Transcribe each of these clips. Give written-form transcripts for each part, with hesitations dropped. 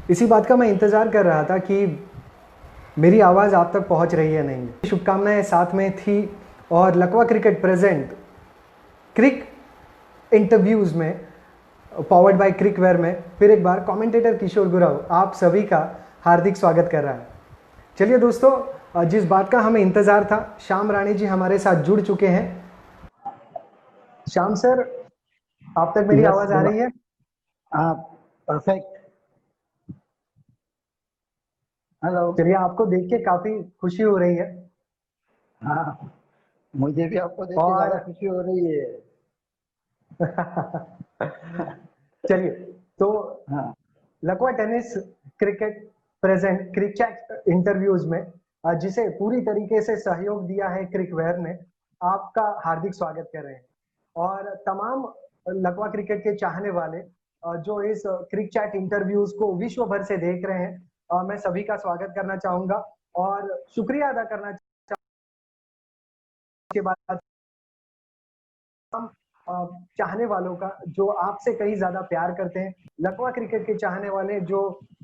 इसी बात का मैं इंतज़ार कर रहा था कि मेरी आवाज़ आप तक पहुंच रही है नहीं। शुभकामनाएं साथ में थी और लकवा क्रिकेट प्रेजेंट क्रिक इंटरव्यूज़ में पावर्ड बाय क्रिकवेयर में फिर एक बार कमेंटेटर किशोर गुरव आप सभी का हार्दिक स्वागत कर रहा है। चलिए दोस्तों, जिस बात का हमें इंतज़ार था, श्याम राणी जी हमारे साथ जुड़ चुके हैं। श्याम सर, आप तक मेरी यस आवाज़ आ रही है? हाँ, परफेक्ट। हेलो। चलिए, आपको देख के काफ़ी खुशी हो रही है। हाँ, मुझे भी आपको देख के ज्यादा और खुशी हो रही है। चलिए, तो हाँ। लकवा tennis cricket present cricket interviews में जिसे पूरी तरीके से सहयोग दिया है क्रिकवेयर ने, आपका हार्दिक स्वागत कर रहे हैं। और तमाम लकवा क्रिकेट के चाहने वाले जो इस क्रिकेट इंटरव्यूज को विश्व भर से देख रहे हैं, मैं सभी का स्वागत करना चाहूंगा और शुक्रिया अदा करना चाहूंगा। के बाद हम चाहने वालों का जो आपसे कहीं ज्यादा प्यार करते हैं, लकवा क्रिकेट के चाहने वाले जो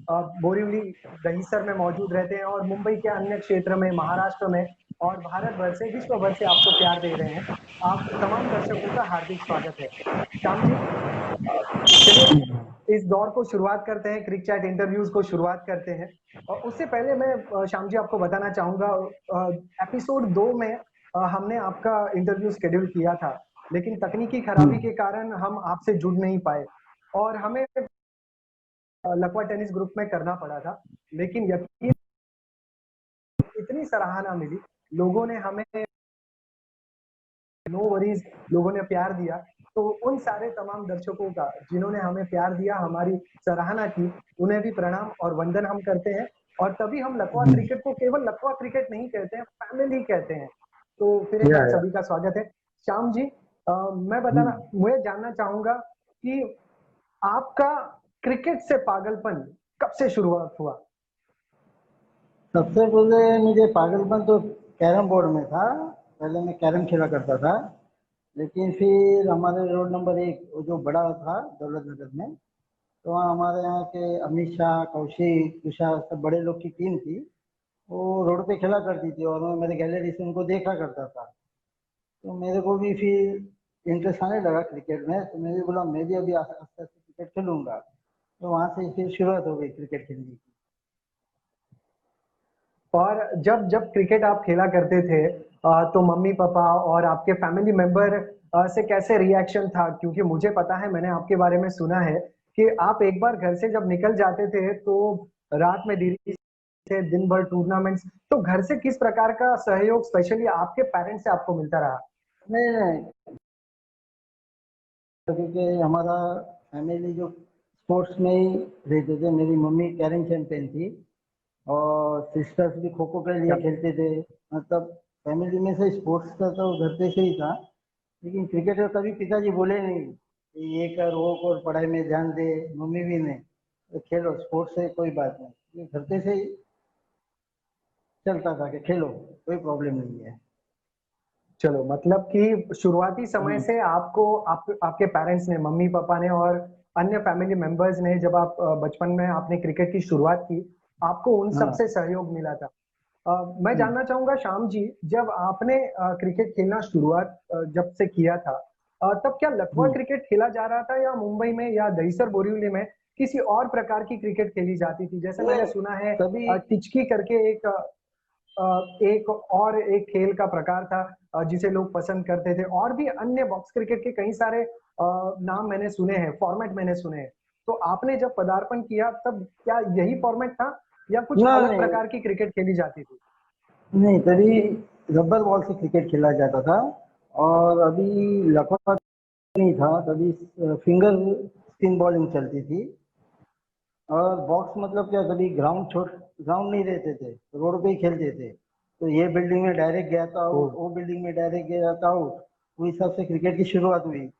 बोरीवली दहिसर में मौजूद रहते हैं और मुंबई के अन्य क्षेत्र में, महाराष्ट्र में और भारत भर से, विश्व भर से आपको प्यार दे रहे हैं। आप तमाम दर्शकों का हार्दिक स्वागत है। श्याम जी, चलिए इस दौर को शुरुआत करते हैं, क्रिकेट इंटरव्यूज को शुरुआत करते हैं। और उससे पहले मैं श्याम जी आपको बताना चाहूंगा, एपिसोड 2 में हमने आपका इंटरव्यू शेड्यूल किया था, लेकिन तकनीकी खराबी के कारण हम आपसे जुड़ नहीं पाए और हमें लकवा टेनिस ग्रुप में करना पड़ा था। लेकिन यकीन, इतनी सराहना मिली, लोगों ने हमें, नो वरीज, लोगों ने प्यार दिया। तो उन सारे तमाम दर्शकों का जिन्होंने हमें प्यार दिया, हमारी सराहना की, उन्हें भी प्रणाम और वंदन हम करते हैं। और तभी हम लकवा क्रिकेट को केवल लकवा क्रिकेट नहीं कहते हैं, फैमिली कहते हैं। तो फिर एक बार या सभी का स्वागत है। श्याम जी, मैं जानना चाहूंगा कि आपका क्रिकेट से पागलपन कब से शुरुआत हुआ? सबसे पहले मुझे पागलपन तो कैरम बोर्ड में था। पहले मैं कैरम खेला करता था, लेकिन फिर हमारे रोड नंबर 1 जो बड़ा था दौलत नगर में, तो वहाँ हमारे यहाँ के अमित शाह, कौशिक, तुषार, सब बड़े लोग की टीम थी। वो रोड पे खेला करती थी और मैं मेरे गैलरी से उनको देखा करता था। तो मेरे को भी फिर इंटरेस्ट आने लगा क्रिकेट में, तो मैं भी बोला मैं भी अभी आस्ते आस्ते क्रिकेट खेलूंगा। तो वहां से फिर शुरुआत हो गई क्रिकेट खेलने की। और जब जब क्रिकेट आप खेला करते थे, तो मम्मी पापा और आपके फैमिली मेंबर से कैसे रिएक्शन था? क्योंकि मुझे पता है, मैंने आपके बारे में सुना है कि आप एक बार घर से जब निकल जाते थे तो रात में देरी से, दिन भर टूर्नामेंट्स, तो घर से किस प्रकार का सहयोग स्पेशली आपके पेरेंट्स से आपको मिलता रहा? नहीं नहीं, क्योंकि हमारा फैमिली जो स्पोर्ट्स में ही रहते थे। मेरी मम्मी कैरम चैंपियन थी और सिस्टर्स भी खो खो के लिए क्या खेलते थे। मतलब फैमिली में से स्पोर्ट्स का तो घर पे से ही था। लेकिन क्रिकेट का कभी पिताजी बोले नहीं कि ये कर वो कर, पढ़ाई में ध्यान दे। मम्मी भी नहीं, तो खेलो स्पोर्ट्स से कोई बात नहीं, ये घर पे से ही चलता था कि खेलो, कोई प्रॉब्लम नहीं है। चलो, मतलब कि शुरुआती समय हम्म, से आपको आपके पेरेंट्स ने, मम्मी पापा ने और अन्य फैमिली मेंबर्स ने, जब आप बचपन में आपने क्रिकेट की शुरुआत की, आपको उन सब हाँ। से सहयोग मिला था। मैं हम्म, जानना चाहूंगा श्याम जी, जब आपने क्रिकेट खेलना शुरुआत जब से किया था, तब क्या लकवा हम्म, क्रिकेट खेला जा रहा था या मुंबई में या दहिसर बोरीवली में किसी और प्रकार की क्रिकेट खेली जाती थी? जैसे ये मैंने सुना है कभी टिचकी करके एक और एक खेल का प्रकार था जिसे लोग पसंद करते थे, और भी अन्य बॉक्स क्रिकेट के कई सारे नाम मैंने सुने हैं, फॉर्मेट मैंने सुने हैं। तो आपने जब पदार्पण किया तब क्या यही फॉर्मेट था या कुछ ना अलग नहीं प्रकार की क्रिकेट खेली जाती थी? नहीं, तभी रबर बॉल से क्रिकेट खेला जाता था। और अभी लखनऊ नहीं था तभी, फिंगर स्पिन बॉलिंग चलती थी। और बॉक्स मतलब क्या, तभी ग्राउंड नहीं रहते थे, रोड पे ही खेलते थे। तो ये बिल्डिंग में डायरेक्ट गया था ओ, आउट, वो बिल्डिंग में डायरेक्ट गया था आउट। वो हिसाब से क्रिकेट की शुरुआत हुई थी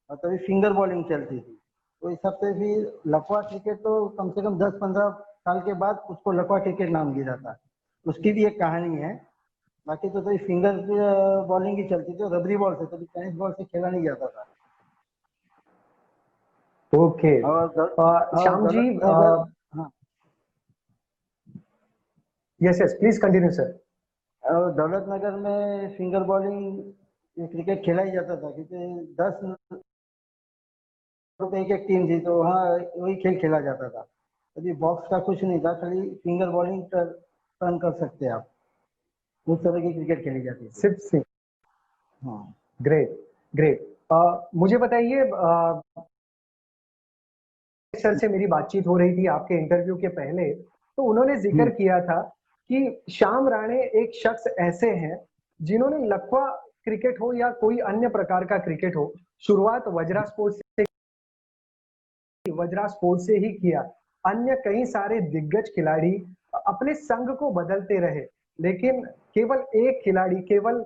और तभी फिंगर बॉलिंग चलती थी। तो इस हिसाब से फिर लखवा क्रिकेट तो कम से कम 10-15 साल के बाद उसको लखवा क्रिकेट नाम दिया था। उसकी भी एक कहानी है। बाकी तो तभी फिंगर बॉलिंग ही चलती थी और रबरी बॉल से, तभी टेनिस बॉल से खेला नहीं जाता था। ओके। और Shyam ji, Daulat Nagar. Yes yes, please continue sir. और दौलत नगर में फिंगर बॉलिंग क्रिकेट खेला ही जाता था, क्योंकि 10 रुपए की एक टीम थी, तो वहाँ वही खेल खेला जाता था। अभी बॉक्स का कुछ नहीं था, खाली फिंगर बॉलिंग टर्न कर सकते हैं आप, उस तरह की क्रिकेट खेली जाती थी। सिर्फ सिंह। हाँ, ग्रेट ग्रेट। मुझे बताइए, सर से मेरी बातचीत हो रही थी आपके इंटरव्यू के पहले, तो उन्होंने जिक्र किया था कि श्याम राणे एक शख्स ऐसे हैं जिन्होंने लखवा क्रिकेट हो या कोई अन्य प्रकार का क्रिकेट हो, शुरुआत वज्रा स्पोर्ट्स से ही किया। अन्य कई सारे दिग्गज खिलाड़ी अपने संघ को बदलते रहे, लेकिन केवल एक खिलाड़ी केवल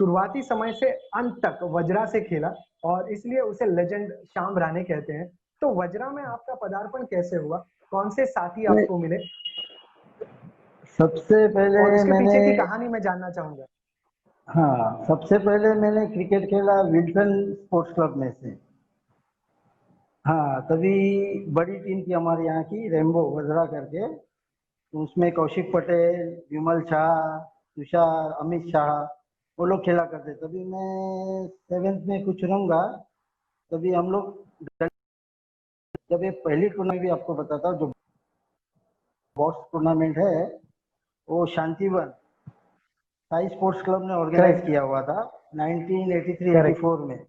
शुरुआती समय से अंत तक वज्रा से खेला, और इसलिए उसे लेजेंड श्याम राणे कहते हैं। तो वज्रा में आपका पदार्पण कैसे हुआ, कौन से साथी आपको मिले, सबसे पहले और उसके मैंने पीछे की कहानी मैं जानना चाहूंगा। हाँ, सबसे पहले मैंने क्रिकेट खेला विल्सन स्पोर्ट्स क्लब में से। हाँ, तभी बड़ी टीम थी हमारे यहाँ की, रेम्बो वज्रा करके, तो उसमें कौशिक पटेल, विमल शाह, तुषार, अमित शाह, वो लोग खेला करते। तभी मैं 7th में कुछ रहूँगा, तभी हम लोग, जब ये पहली टूर्नामेंट भी आपको बताता हूँ, जो बॉक्स टूर्नामेंट है, वो शांतिवन साई स्पोर्ट्स क्लब ने ऑर्गेनाइज करेक्ट किया हुआ था 1983 करेक्ट 84 में। वो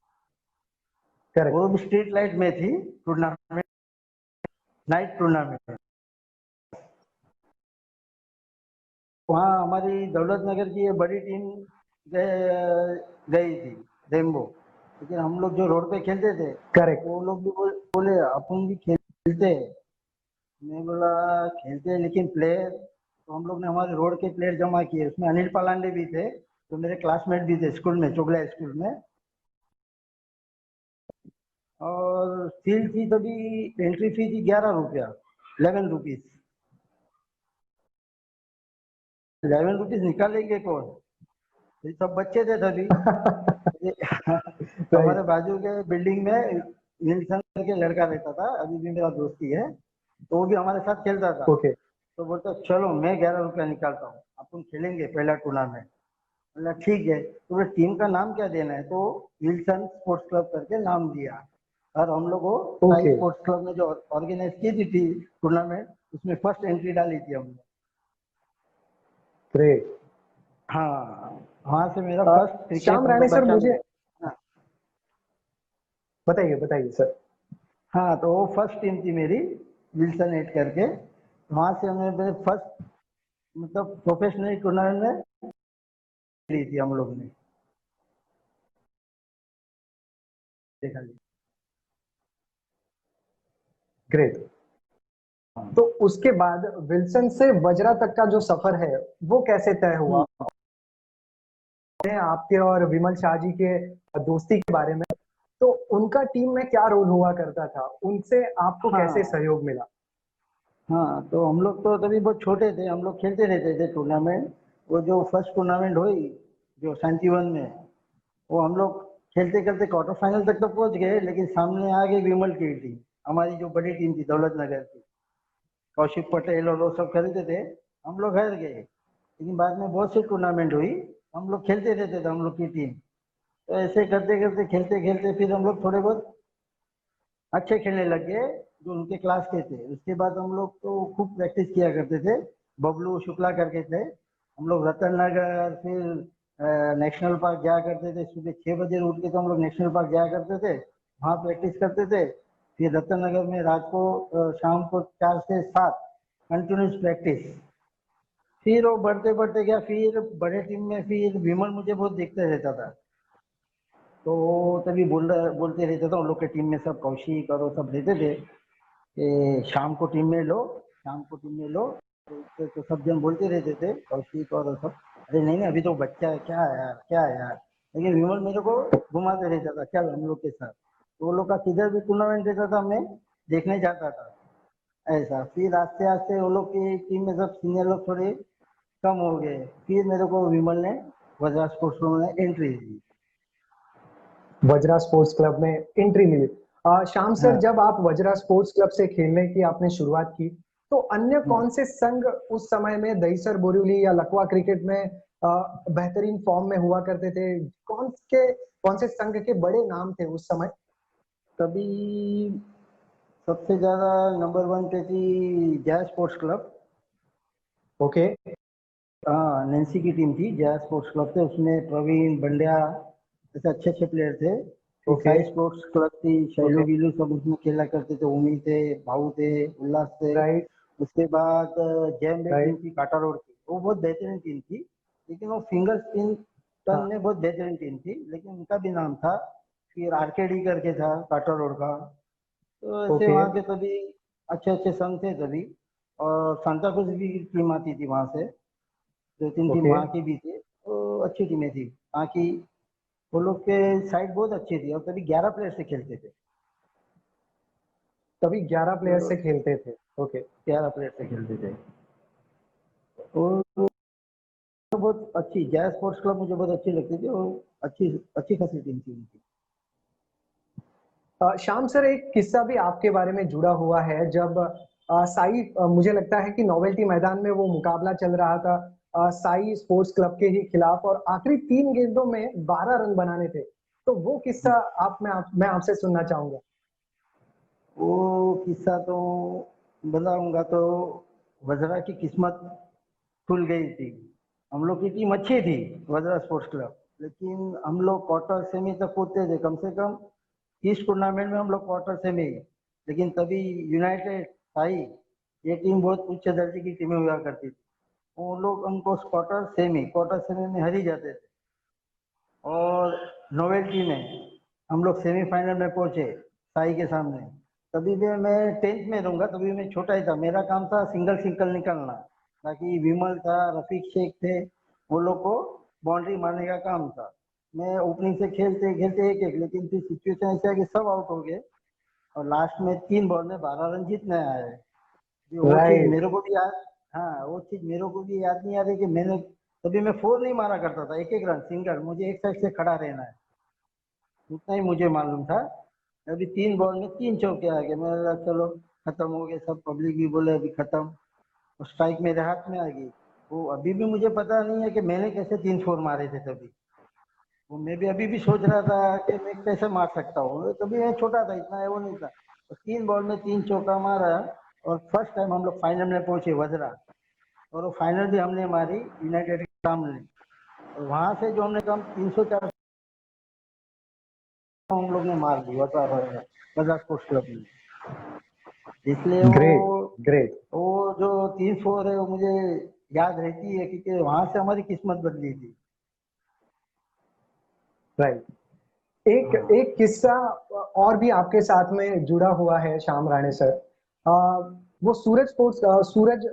करेक्ट। भी स्ट्रीट लाइट में थी टूर्नामेंट, नाइट टूर्नामेंट। वहाँ हमारी दौलत नगर की ये बड़ी टीम गई थी, रेम्बो। लेकिन हम लोग जो रोड पे खेलते थे, करेक्ट। वो लोग भी बोले अपन भी खेलते हैं। मैं बोला खेलते हैं, लेकिन प्लेयर तो हम लोग ने हमारे रोड के प्लेयर जमा किए। उसमें अनिल पलांडे भी थे, तो मेरे क्लासमेट भी थे स्कूल में, चोगला स्कूल में। और फील्ड थी तभी, एंट्री फी थी 11 रुपया, 11 रुपीज। 11 रुपीज निकालेंगे कौन, ये सब बच्चे थे तभी। हमारे राइट। बाजू के बिल्डिंग में विल्सन के लड़का रहता था, अभी भी मेरा दोस्ती है, तो वो भी हमारे साथ खेलता था। ओके। तो बोलता चलो मैं 11 रुपया निकालता हूँ, अपन खेलेंगे पहला टूर्नामेंट। बोला ठीक है। तो बोले टीम का नाम क्या देना है, तो विल्सन स्पोर्ट्स क्लब करके नाम दिया। और हम लोग को साई ओके। स्पोर्ट्स क्लब ने जो ऑर्गेनाइज की थी टूर्नामेंट, उसमें फर्स्ट एंट्री डाली थी हमने। ग्रेट। हाँ, वहाँ से मेरा फर्स्ट क्रिकेट श्याम राणे मतलब सर, बच्चा मुझे में। हाँ, बताइए बताइए सर। हाँ, तो वो फर्स्ट टीम थी मेरी, विल्सन 8 करके। वहाँ से हमने मेरे फर्स्ट मतलब प्रोफेशनल टूर्नामेंट में ली थी हम लोग ने, देखा जी। ग्रेट। तो उसके बाद विल्सन से वज्रा तक का जो सफर है वो कैसे तय हुआ, आपके और विमल शाह जी के दोस्ती के बारे में, तो उनका टीम में क्या रोल हुआ करता था, उनसे आपको कैसे हाँ, सहयोग मिला। हाँ, तो हम लोग तो तभी बहुत छोटे थे, हम लोग खेलते रहते थे टूर्नामेंट। वो जो फर्स्ट टूर्नामेंट हुई जो शांतिवन में, वो हम लोग खेलते खेलते क्वार्टर फाइनल तक तो पहुंच गए, लेकिन सामने आ गई विमल की टीम, हमारी जो बड़ी टीम थी दौलत नगर की। कौशिक पटेल और वो सब खेलते थे, हम लोग हार गए। लेकिन बाद में बहुत सी टूर्नामेंट हुई, हम लोग खेलते रहते थे हम लोग की टीम। तो ऐसे करते करते खेलते खेलते फिर हम लोग थोड़े बहुत अच्छे खेलने लग गए, जो उनके क्लास के थे। उसके बाद हम लोग तो खूब प्रैक्टिस किया करते थे। बबलू शुक्ला करके थे, हम लोग रतन नगर, फिर नेशनल पार्क जाया करते थे। सुबह 6 बजे उठ के तो हम लोग नेशनल पार्क जाया करते थे, वहाँ प्रैक्टिस करते थे। फिर रतन नगर में रात को शाम को 4 से 7 कंटिन्यूस प्रैक्टिस। फिर वो बढ़ते बढ़ते गया, फिर बड़े टीम में फिर विमल मुझे बहुत देखते रहता था, तो तभी बोलते रहते थे उन लोग के टीम में सब कौशिक और वो सब रहते थे कि शाम को टीम में लो, शाम को टीम में लो। तो सब जन बोलते रहते थे, कौशिक और वो सब, अरे नहीं नहीं अभी तो बच्चा है, क्या है यार क्या है यार। लेकिन विमल मेरे को घुमाते रहता था, चल हम लोग के साथ। तो वो लोग का किधर भी टूर्नामेंट रहता था, मैं देखने जाता था। ऐसा फिर आस्ते आस्ते वो लोग की टीम में सब सीनियर लोग थोड़े कम हो गए, फिर मेरे को विमल ने वज्रा स्पोर्ट्स में एंट्री दी। वज्रा स्पोर्ट्स क्लब में एंट्री मिली। श्याम सर, हाँ, जब आप वज्रा स्पोर्ट्स क्लब से खेलने की आपने शुरुआत की, तो अन्य कौन से संघ उस समय में दहिसर बोरिवली या लकवा क्रिकेट में बेहतरीन फॉर्म में हुआ करते थे? कौन से संघ के बड़े नाम थे उस समय? तभी सबसे ज्यादा नंबर 1 पे थी जय स्पोर्ट्स क्लब। ओके। हाँ, नैन्सी की टीम थी, जय स्पोर्ट्स क्लब थे, उसमें प्रवीण बंड्या ऐसे अच्छे अच्छे प्लेयर थे। फिर ओके। साई स्पोर्ट्स क्लब थी, शैलू ओके। गिलू सब उसमें खेला करते थे, उमी थे, भाऊ थे, उल्लास थे। राइट। उसके बाद जैम बे टीम राइट। थी काटा रोड की, वो बहुत बेहतरीन टीम थी, लेकिन वो फिंगर स्पिन टर्न हाँ। में बहुत बेहतरीन टीम थी, लेकिन उनका भी नाम था। फिर आरकेडी करके था काटा रोड का। तो ऐसे ओके। वहाँ के तभी अच्छे अच्छे संघ थे तभी। और सांता क्रूज भी टीम आती थी वहाँ से, 2-3 टीम ओके। वहाँ की भी थी, तो अच्छी टीमें थी वहाँ की। वो लोग के साइड बहुत अच्छी थी, और तभी 11 प्लेयर से खेलते थे। तभी 11 प्लेयर तो से खेलते थे। ओके। 11 प्लेयर से खेलते थे। और तो बहुत अच्छी जय स्पोर्ट्स क्लब मुझे बहुत अच्छी लगती थी, और अच्छी अच्छी खासी टीम थी उनकी। श्याम सर, एक किस्सा भी आपके बारे में जुड़ा हुआ है। जब साई, मुझे लगता है कि नोवेल्टी मैदान में वो मुकाबला चल रहा था साई स्पोर्ट्स क्लब के ही खिलाफ, और आखिरी 3 गेंदों में 12 रन बनाने थे। तो वो किस्सा मैं आपसे सुनना चाहूंगा। वो किस्सा तो बताऊंगा तो वजरा की किस्मत खुल गई थी। हम लोग की टीम अच्छी थी, वजरा स्पोर्ट्स क्लब, लेकिन हम लोग क्वार्टर सेमी तक पहुंचे थे कम से कम। इस टूर्नामेंट में हम लोग क्वार्टर सेमी, लेकिन तभी यूनाइटेड आई, ये टीम बहुत उच्च दर्जे की टीमें हुआ करती थी, वो लोग हमको क्वार्टर सेमी में हर ही जाते थे। और नोवेल्टी में हम लोग सेमीफाइनल में पहुंचे साई के सामने। तभी भी मैं 10th में रहूंगा, तभी मैं छोटा ही था, मेरा काम था सिंगल सिंगल निकालना, ताकि विमल था, रफीक शेख थे, वो लोग को बाउंड्री मारने का काम था। मैं ओपनिंग से खेलते खेलते एक एक, लेकिन फिर सिचुएशन ऐसा है कि सब आउट हो गए, और लास्ट में 3 बॉल में 12 रन जीतने आए। वो चीज राइट। मेरे को भी याद, हाँ वो चीज मेरे को भी याद नहीं आ रही कि मैंने तभी मैं 4 नहीं मारा करता था, एक एक रन सिंगल, मुझे एक साइड से खड़ा रहना है, उतना ही मुझे मालूम था। अभी 3 बॉल में 3 चौके आ गए, मैंने कहा चलो खत्म हो गए, सब पब्लिक भी बोले अभी खत्म, और स्ट्राइक मेरे हाथ में आ गई। वो अभी भी मुझे पता नहीं है कि मैंने कैसे 3 फोर मारे थे तभी। वो मैं भी अभी भी सोच रहा था कि मैं कैसे मार सकता हूँ, तभी मैं छोटा था, इतना है वो नहीं था। तो 3 बॉल में 3 चौका मारा, और फर्स्ट टाइम हम लोग फाइनल में पहुंचे वजरा, और वो फाइनल भी हमने मारी यूनाइटेड के सामने। और वहां से जो हमने कम 304 हम लोग ने मार दी वजरा स्पोर्ट्स क्लब में। इसलिए ग्रेट। ग्रेट। वो जो 3 4 है वो मुझे याद रहती है, क्योंकि वहां से हमारी किस्मत बदली थी। राइट। एक हाँ। एक किस्सा और भी आपके साथ में जुड़ा हुआ है श्याम राणे सर। आ, वो सूरज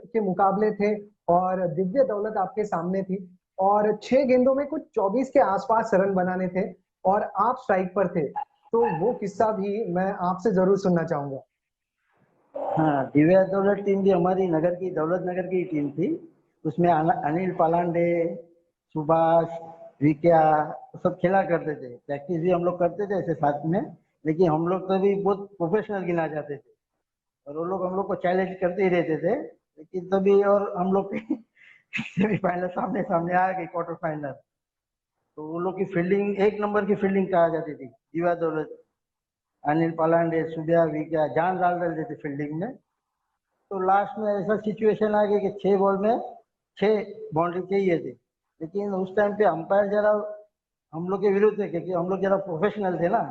के मुकाबले थे, और दिव्य दौलत आपके सामने थी, और 6 गेंदों में कुछ 24 के आसपास रन बनाने थे, और आप स्ट्राइक पर थे। तो वो किस्सा भी मैं आपसे जरूर सुनना चाहूंगा। हाँ, दिव्या दौलत टीम भी हमारी नगर की, दौलत नगर की टीम थी। उसमें अनिल पालांडे, सुभाष, विक्या सब खेला करते थे, प्रैक्टिस भी हम लोग करते थे ऐसे साथ में। लेकिन हम लोग तो भी बहुत प्रोफेशनल गिना जाते थे, और वो लोग हम लोग को चैलेंज करते ही रहते थे। लेकिन तभी और हम लोग सेमीफाइनल सामने सामने आ गई, क्वार्टर फाइनल। तो वो लोग की फील्डिंग एक नंबर की फील्डिंग कहा जाती थी, दिव्या दौलत, अनिल पालांडे, सुबिया विक्या जान डाल देते थे फील्डिंग में। तो लास्ट में ऐसा सिचुएशन आ गया कि 6 बॉल में 6 बाउंड्री चाहिए थी, लेकिन उस टाइम पे अंपायर जरा हम लोग के विरुद्ध थे, क्योंकि हम लोग जरा प्रोफेशनल थे ना।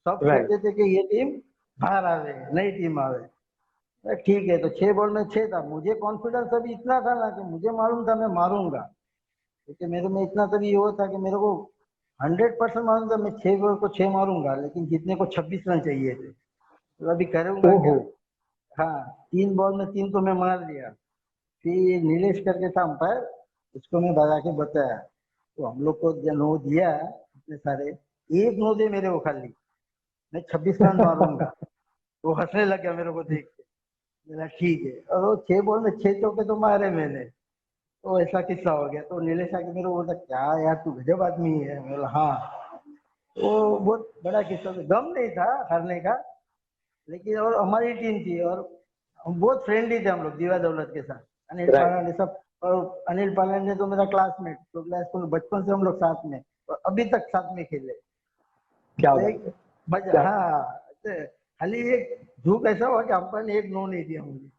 सब राइट। सोचते थे कि ये टीम बाहर आवे, नई टीम आवे। ठीक है, तो 6 बॉल में 6 था, मुझे कॉन्फिडेंस अभी इतना था ना कि मुझे मालूम था मैं मारूंगा, क्योंकि मेरे में इतना तभी ये था कि मेरे को 100% मालूम था मैं 6 बॉल को 6 मारूंगा, लेकिन जीतने को 26 रन चाहिए थे। तो अभी करूंगा ओहो। क्या। हाँ, 3 बॉल में 3 तो मैं मार दिया। फिर नीलेश करके था अंपायर, उसको मैं बता के बताया, तो हम लोग को नो दिया इतने सारे, एक नो दे मेरे को खाली, मैं 26 रन मारूंगा। वो हंसने लग गया मेरे को देख के। मेरा ठीक है, और वो 6 बॉल में 6 चौके तो मारे मैंने। तो ऐसा किस्सा हो गया, तो नीलेश आके मेरे को बोलता क्या यार तू गजब आदमी है, मैं बोला हाँ। वो बहुत बड़ा किस्सा था, गम नहीं था हारने का, लेकिन और हमारी टीम थी, और हम बहुत फ्रेंडली थे हम लोग दिवा दौलत के साथ, अनिल राइट। पालानी सब। और अनिल पालानी ने तो मेरा क्लासमेट, तो स्कूल बचपन से हम लोग साथ में, और अभी तक साथ में खेले। क्या तो बात एक है। मजा, क्या हाँ। तो खाली एक झूठ ऐसा हुआ कि अंपायर ने एक नो नहीं दिया मुझे।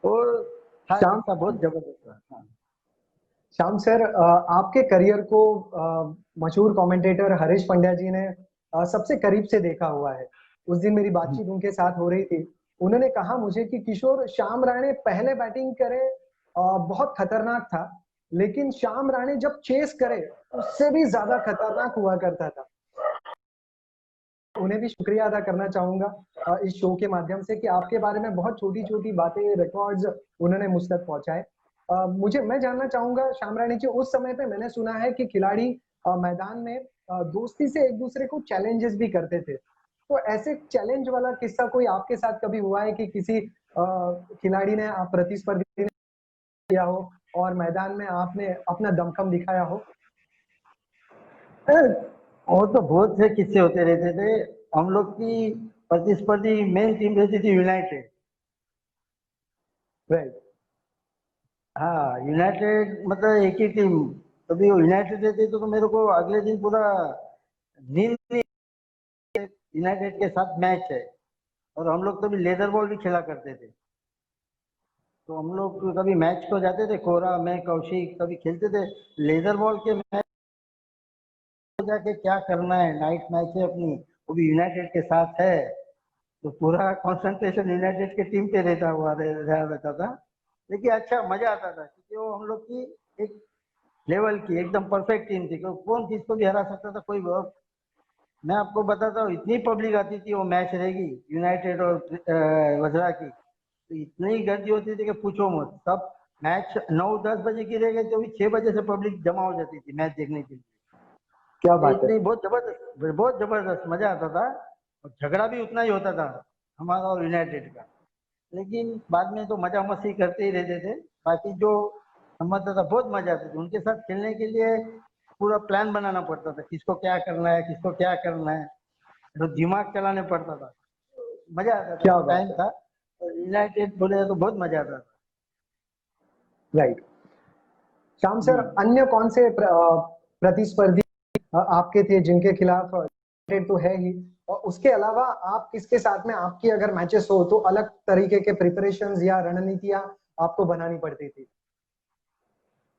और था श्याम किस्सा बहुत जबरदस्त था। हाँ। श्याम सर, आपके करियर को मशहूर कमेंटेटर हरीश पंड्या जी ने सबसे करीब से देखा हुआ है। उस दिन मेरी बातचीत उनके साथ हो रही थी। उन्होंने कहा मुझे कि किशोर, श्याम राणे पहले बैटिंग करे बहुत खतरनाक था, लेकिन श्याम राणे जब चेस करे उससे भी ज्यादा खतरनाक हुआ करता था। उन्हें भी शुक्रिया अदा करना चाहूंगा इस शो के माध्यम से कि आपके बारे में बहुत छोटी छोटी बातें, रिकॉर्ड्स उन्होंने मुझ तक पहुंचाए। मैं जानना चाहूंगा श्याम राणी जी, उस समय पे मैंने सुना है कि खिलाड़ी मैदान में दोस्ती से एक दूसरे को चैलेंजेस भी करते थे। तो ऐसे चैलेंज वाला किस्सा कोई आपके साथ कभी हुआ है कि किसी खिलाड़ी ने, आप प्रतिस्पर्धी ने किया हो और मैदान में आपने अपना दमखम दिखाया हो? और तो बहुत से किस्से होते रहते थे। हम लोग की प्रतिस्पर्धी मेन टीम रहती थी यूनाइटेड। राइट। हाँ, यूनाइटेड मतलब एक ही टीम। कभी वो यूनाइटेड रहती तो मेरे को अगले दिन पूरा नींद नहीं। यूनाइटेड के साथ मैच है, और हम लोग कभी लेदर बॉल भी खेला करते थे। तो हम लोग कभी मैच को जाते थे, कोरा, मैं, कौशिक कभी खेलते थे लेदर बॉल के मैच। जाके क्या करना है, नाइट मैच है अपनी, वो भी यूनाइटेड के साथ है, तो पूरा कंसंट्रेशन यूनाइटेड के टीम पे रहता था। लेकिन अच्छा मजा आता था, क्योंकि वो हम लोग की एक लेवल की एकदम परफेक्ट टीम थी, क्योंकि कौन किसको भी हरा सकता था, कोई बहुत। मैं आपको बताता हूँ, इतनी पब्लिक आती थी वो मैच रहेगी यूनाइटेड और वज्रा की, तो इतनी गर्दी होती थी कि पूछो मत। सब मैच 9-10 बजे की रह गई तो भी 6 बजे से पब्लिक जमा हो जाती थी मैच देखने के लिए। क्या ये बात है। इतनी बहुत जबरदस्त मजा आता था। और झगड़ा भी उतना ही होता था हमारा और यूनाइटेड का। लेकिन बाद में तो मजा मस्ती करते ही रहते थे। बाकी जो समझता था, बहुत मजा आती थी उनके साथ खेलने के लिए। पूरा प्लान बनाना पड़ता था, किसको क्या करना है, किसको क्या करना है, तो दिमाग चलाने पड़ता था। मजा आता था, क्या वो बात टाइम है। था। यूनाइटेड बोले तो बहुत मजा आता था। राइट। श्याम सर, हम्म। अन्य कौन से प्रतिस्पर्धी आपके थे जिनके खिलाफ United तो है ही, और उसके अलावा आप किसके साथ में, आपकी अगर मैचेस हो तो अलग तरीके के प्रिपरेशंस या रणनीतियां आपको बनानी पड़ती थी?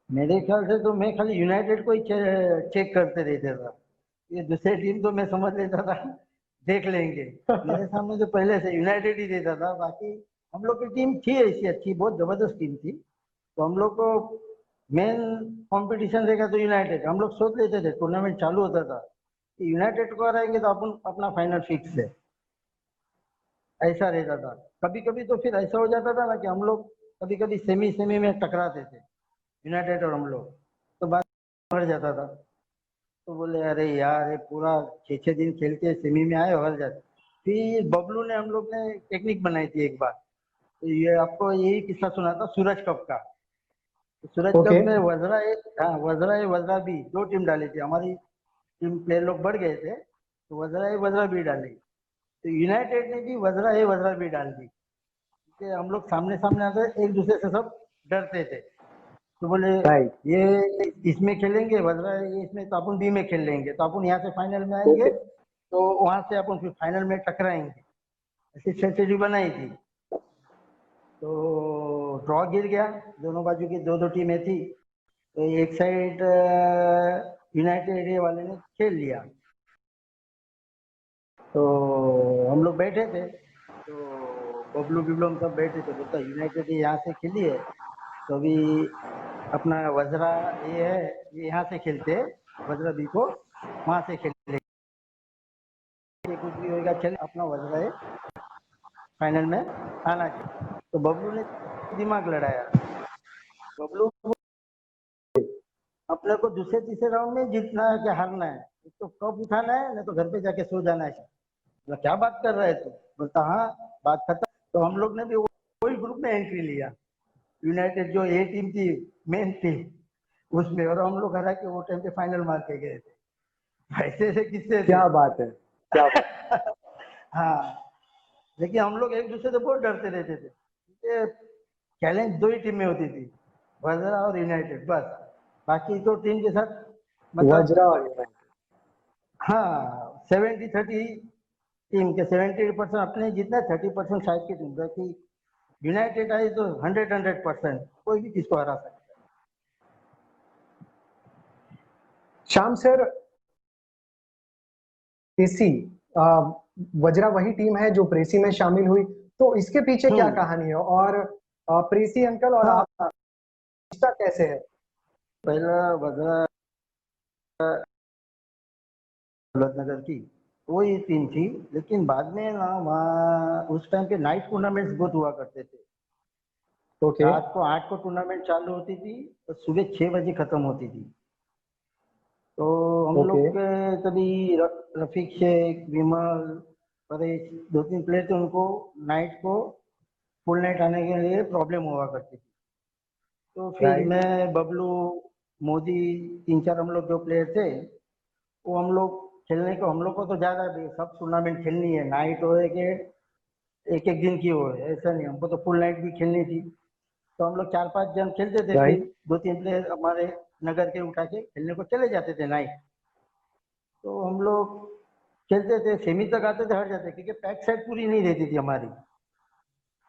मेरे ख्याल से तो मैं खाली यूनाइटेड को ही चेक करते रहता था। ये दूसरे टीम तो मैं समझ लेता था देख लेंगे। मेरे सामने तो पहले से यूनाइटेड ही रहता था। बाकी हम लोग की टीम थी ऐसी अच्छी, बहुत जबरदस्त टीम थी। तो हम लोग को मेन कंपटीशन रहेगा तो यूनाइटेड, हम लोग सोच लेते थे टूर्नामेंट चालू होता था कि यूनाइटेड को हराएंगे तो अपन अपना फाइनल फिक्स है, ऐसा रहता था। कभी कभी तो फिर ऐसा हो जाता था ना कि हम लोग कभी कभी सेमी सेमी में टकराते थे, यूनाइटेड और हम लोग, तो बात बढ़ जाता था। तो बोले अरे यार, ये पूरा 6-6 दिन खेल के सेमी में आए और हार जाते। फिर बबलू ने, हम लोग ने टेक्निक बनाई थी एक बार। तो ये आपको यही किस्सा सुना था सूरज कप का। तो सूरज ओके। कप में वज्रा ए, हाँ, वज्रा ए वज्रा बी दो टीम डाली थी। हमारी टीम प्लेयर लोग बढ़ गए थे, तो वज्रा ए वज्रा बी डाली। तो यूनाइटेड ने भी वज्रा ए वज्रा बी डाल दी, क्योंकि हम लोग सामने सामने आते, एक दूसरे से सब डरते थे। तो बोले राइट। ये इसमें खेलेंगे वज्रा, ये इसमें, तो अपन बी में खेल लेंगे, तो अपन यहाँ से फाइनल में आएंगे, ओके। तो वहां से अपन फिर फाइनल में टकराएंगे। ऐसी स्ट्रेटेजी बनाई थी। तो ड्रॉ गिर गया, दोनों बाजू की दो दो टीमें थी। तो एक साइड यूनाइटेड वाले ने खेल लिया। तो हम लोग बैठे थे, तो बबलू बिबलू हम सब बैठे थे। बोलता यूनाइटेड यहाँ से खेली है, तो अभी अपना वज्रा ये है, ये यहाँ से खेलते हैं, वज्रा बी को वहां से खेलते, कुछ भी होगा चल, अपना वज्रा है फाइनल में आना चाहिए। तो बबलू ने दिमाग लड़ाया। बबलू अपने को दूसरे तीसरे राउंड में जीतना है कि हारना है, एक तो कप उठाना है, नहीं तो घर पे जाके सो जाना है। बोला क्या बात कर रहा है तू? बोलता हाँ, बात खत्म। तो हम लोग ने भी वही ग्रुप में एंट्री लिया, यूनाइटेड जो ए टीम थी, मेन टीम, उसमें। और हम लोग हरा के वो टाइम पे फाइनल मार के गए थे। ऐसे ऐसे किस्से थे। क्या बात है। क्या बात। हाँ। लेकिन हम लोग एक दूसरे से बहुत डरते रहते थे, क्योंकि चैलेंज दो ही टीम में होती थी, वज्रा और यूनाइटेड, बस। बाकी तो टीम के साथ वज्रा मतलब, और यूनाइटेड। हाँ 70-30 टीम के 70% अपने जीतना, 30% साइड की टीम, बाकी यूनाइटेड आई तो 100% कोई भी किसको हरा सकता है। श्याम सर, प्रेसी, वज्रा वही टीम है जो प्रेसी में शामिल हुई, तो इसके पीछे क्या हम्म। कहानी है? और प्रेसी अंकल और हाँ, आप रिश्ता कैसे है? पहला वज्रा दौलतनगर की वही टीम थी, लेकिन बाद में ना वहाँ उस टाइम पे नाइट टूर्नामेंट्स बहुत हुआ करते थे। ओके। रात को 8 को टूर्नामेंट चालू होती थी और सुबह 6 बजे खत्म होती थी। तो हम ओके। लोग के कभी रफीक शेख, विमल, परेश, 2-3 प्लेयर थे, उनको नाइट को फुल नाइट आने के लिए प्रॉब्लम हुआ करती थी। तो फिर राइट। मैं, बबलू, मोदी, 3-4 हम लोग जो प्लेयर थे, वो हम लोग खेलने को, हम लोग को तो ज़्यादा भी सब टूर्नामेंट खेलनी है, नाइट हो कि एक एक दिन की हो, ऐसा नहीं, हमको तो फुल नाइट भी खेलनी थी। तो हम लोग 4-5 जन खेलते थे, राइट। फिर 2-3 प्लेयर हमारे नगर के उठा के खेलने को चले जाते थे नाइट। तो हम लोग खेलते थे, सेमी तक आते थे, हट जाते, क्योंकि पैक साइड पूरी नहीं रहती थी हमारी,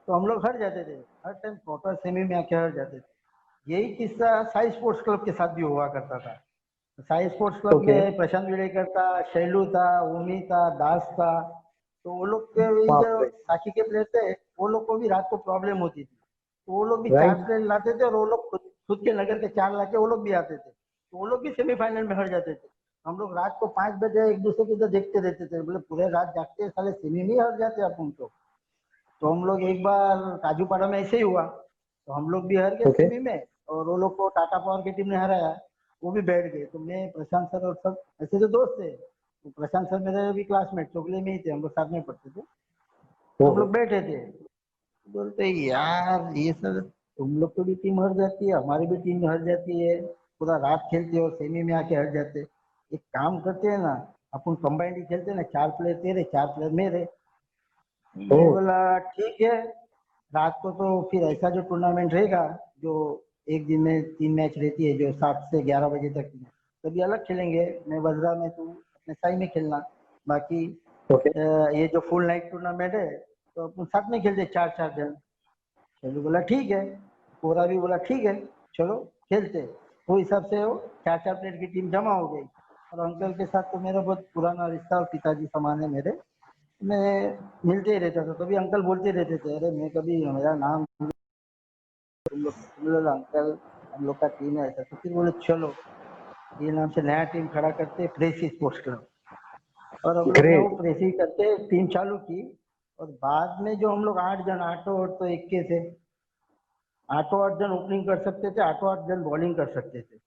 तो हम लोग हट जाते थे, हर टाइम क्वार्टर सेमी में आके हट जाते थे। यही किस्सा साई स्पोर्ट्स क्लब के साथ भी हुआ करता था। Sai sports club okay. में प्रशांत विड़ेकर था, शैलू था, ओमी था, दास था। तो वो लोग के भी जो बाप रे। बाकी के प्लेयर थे, वो लोग को भी रात को प्रॉब्लम होती थी, तो वो लोग भी 4 राइट। प्लेयर लाते थे, और वो लोग खुद खुद के नगर के 4 लाके वो लोग भी आते थे, तो वो लोग भी सेमीफाइनल में हट जाते थे। हम लोग रात को 5 बजे एक दूसरे को तो देखते रहते थे, बोले पूरे रात जागते साले, सेमी में हट जाते अपन तो हम लोग एक बार काजूपाड़ा में ऐसे ही हुआ, तो हम लोग भी हार गए ओके। सेमी में, और वो लोग को टाटा पावर की टीम ने हराया, वो भी बैठ गए। तो मैं, प्रशांत सर और सब ऐसे तो दोस्त थे, तो प्रशांत सर मेरे भी क्लासमेट चोगले में ही थे, हम लोग साथ में पढ़ते थे। हम ओहो। लोग बैठे थे, बोलते यार ये सर, तुम लोग को भी टीम हार जाती है, हमारी भी टीम हार जाती है, पूरा रात खेलते हो, सेमी में आके हार जाते। एक काम करते हैं ना, अपन कंबाइंड ही खेलते हैं ना, 4 प्लेयर तेरे, 4 प्लेयर मेरे। ओ। मैं बोला ठीक है। रात को तो फिर ऐसा जो टूर्नामेंट रहेगा, जो एक दिन में 3 मैच रहती है, जो 7 से 11 बजे तक की, तभी अलग खेलेंगे। मैं वज्रा में, तू अपने साई में खेलना। बाकी ओके। ये जो फुल नाइट टूर्नामेंट है, तो अपन साथ में खेलते 4-4 जन। चलो बोला ठीक है, कोरा भी बोला ठीक है, चलो खेलते। वो हिसाब से वो 4-4 प्लेयर की टीम जमा हो गई। और अंकल के साथ तो मेरा बहुत पुराना रिश्ता, और पिताजी समान है मेरे, मैं मिलते ही रहता था, तभी अंकल बोलते रहते थे, अरे मैं कभी मेरा नाम, तुम लोग अंकल, हम लोग का टीम है ऐसा, तो फिर बोले चलो ये नाम से नया टीम खड़ा करते, प्रेसी स्पोर्ट्स क्लब। और हम लोग ने वो ग्रेट। प्रेसी करके टीम चालू की। और बाद में जो हम लोग 8 जन, आठों और तो 21 थे, आठों 8 जन ओपनिंग कर सकते थे, आठों 8 जन बॉलिंग कर सकते थे,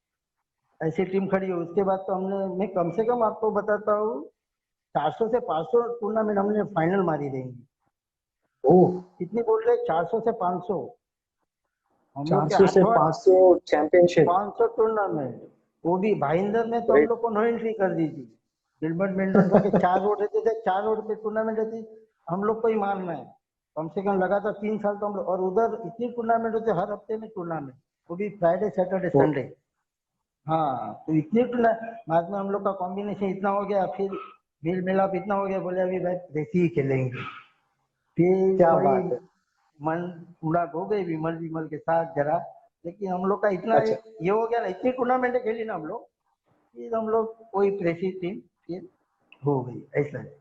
ऐसी टीम खड़ी हुई। उसके बाद तो हमने, मैं कम से कम आपको बताता हूँ, 400 से 500 टूर्नामेंट हमने फाइनल मारी रहेंगी। ओह। कितनी बोल रहे, 400 से 500, हम लोग के 400 से आठों 500 चैंपियनशिप। 500 टूर्नामेंट। वो भी भाईंदर में तो हम ग्रेट। लोग को नो एंट्री कर दी थी। गिलबर्ट मेंडोजा के 4 रोड रहते थे, 4 रोड पे टूर्नामेंट रहती, हम लोग को ही मारना है। कम से कम लगातार 3 साल तो हम लोग, और उधर इतनी टूर्नामेंट होते, हर हफ्ते में टूर्नामेंट, वो भी फ्राइडे सैटरडे संडे। हाँ, तो इतनी बाद में हम लोग का कॉम्बिनेशन इतना हो गया, फिर मेल मिलाप इतना हो गया, बोले अभी भाई देसी ही खेलेंगे। फिर क्या थोड़ी बात है। मन उड़ाक हो गई विमल विमल के साथ जरा, लेकिन हम लोग का इतना अच्छा। ये हो गया ना, इतनी टूर्नामेंट खेली ना हम लोग, फिर हम लोग कोई प्रेसी टीम फिर हो गई, ऐसा है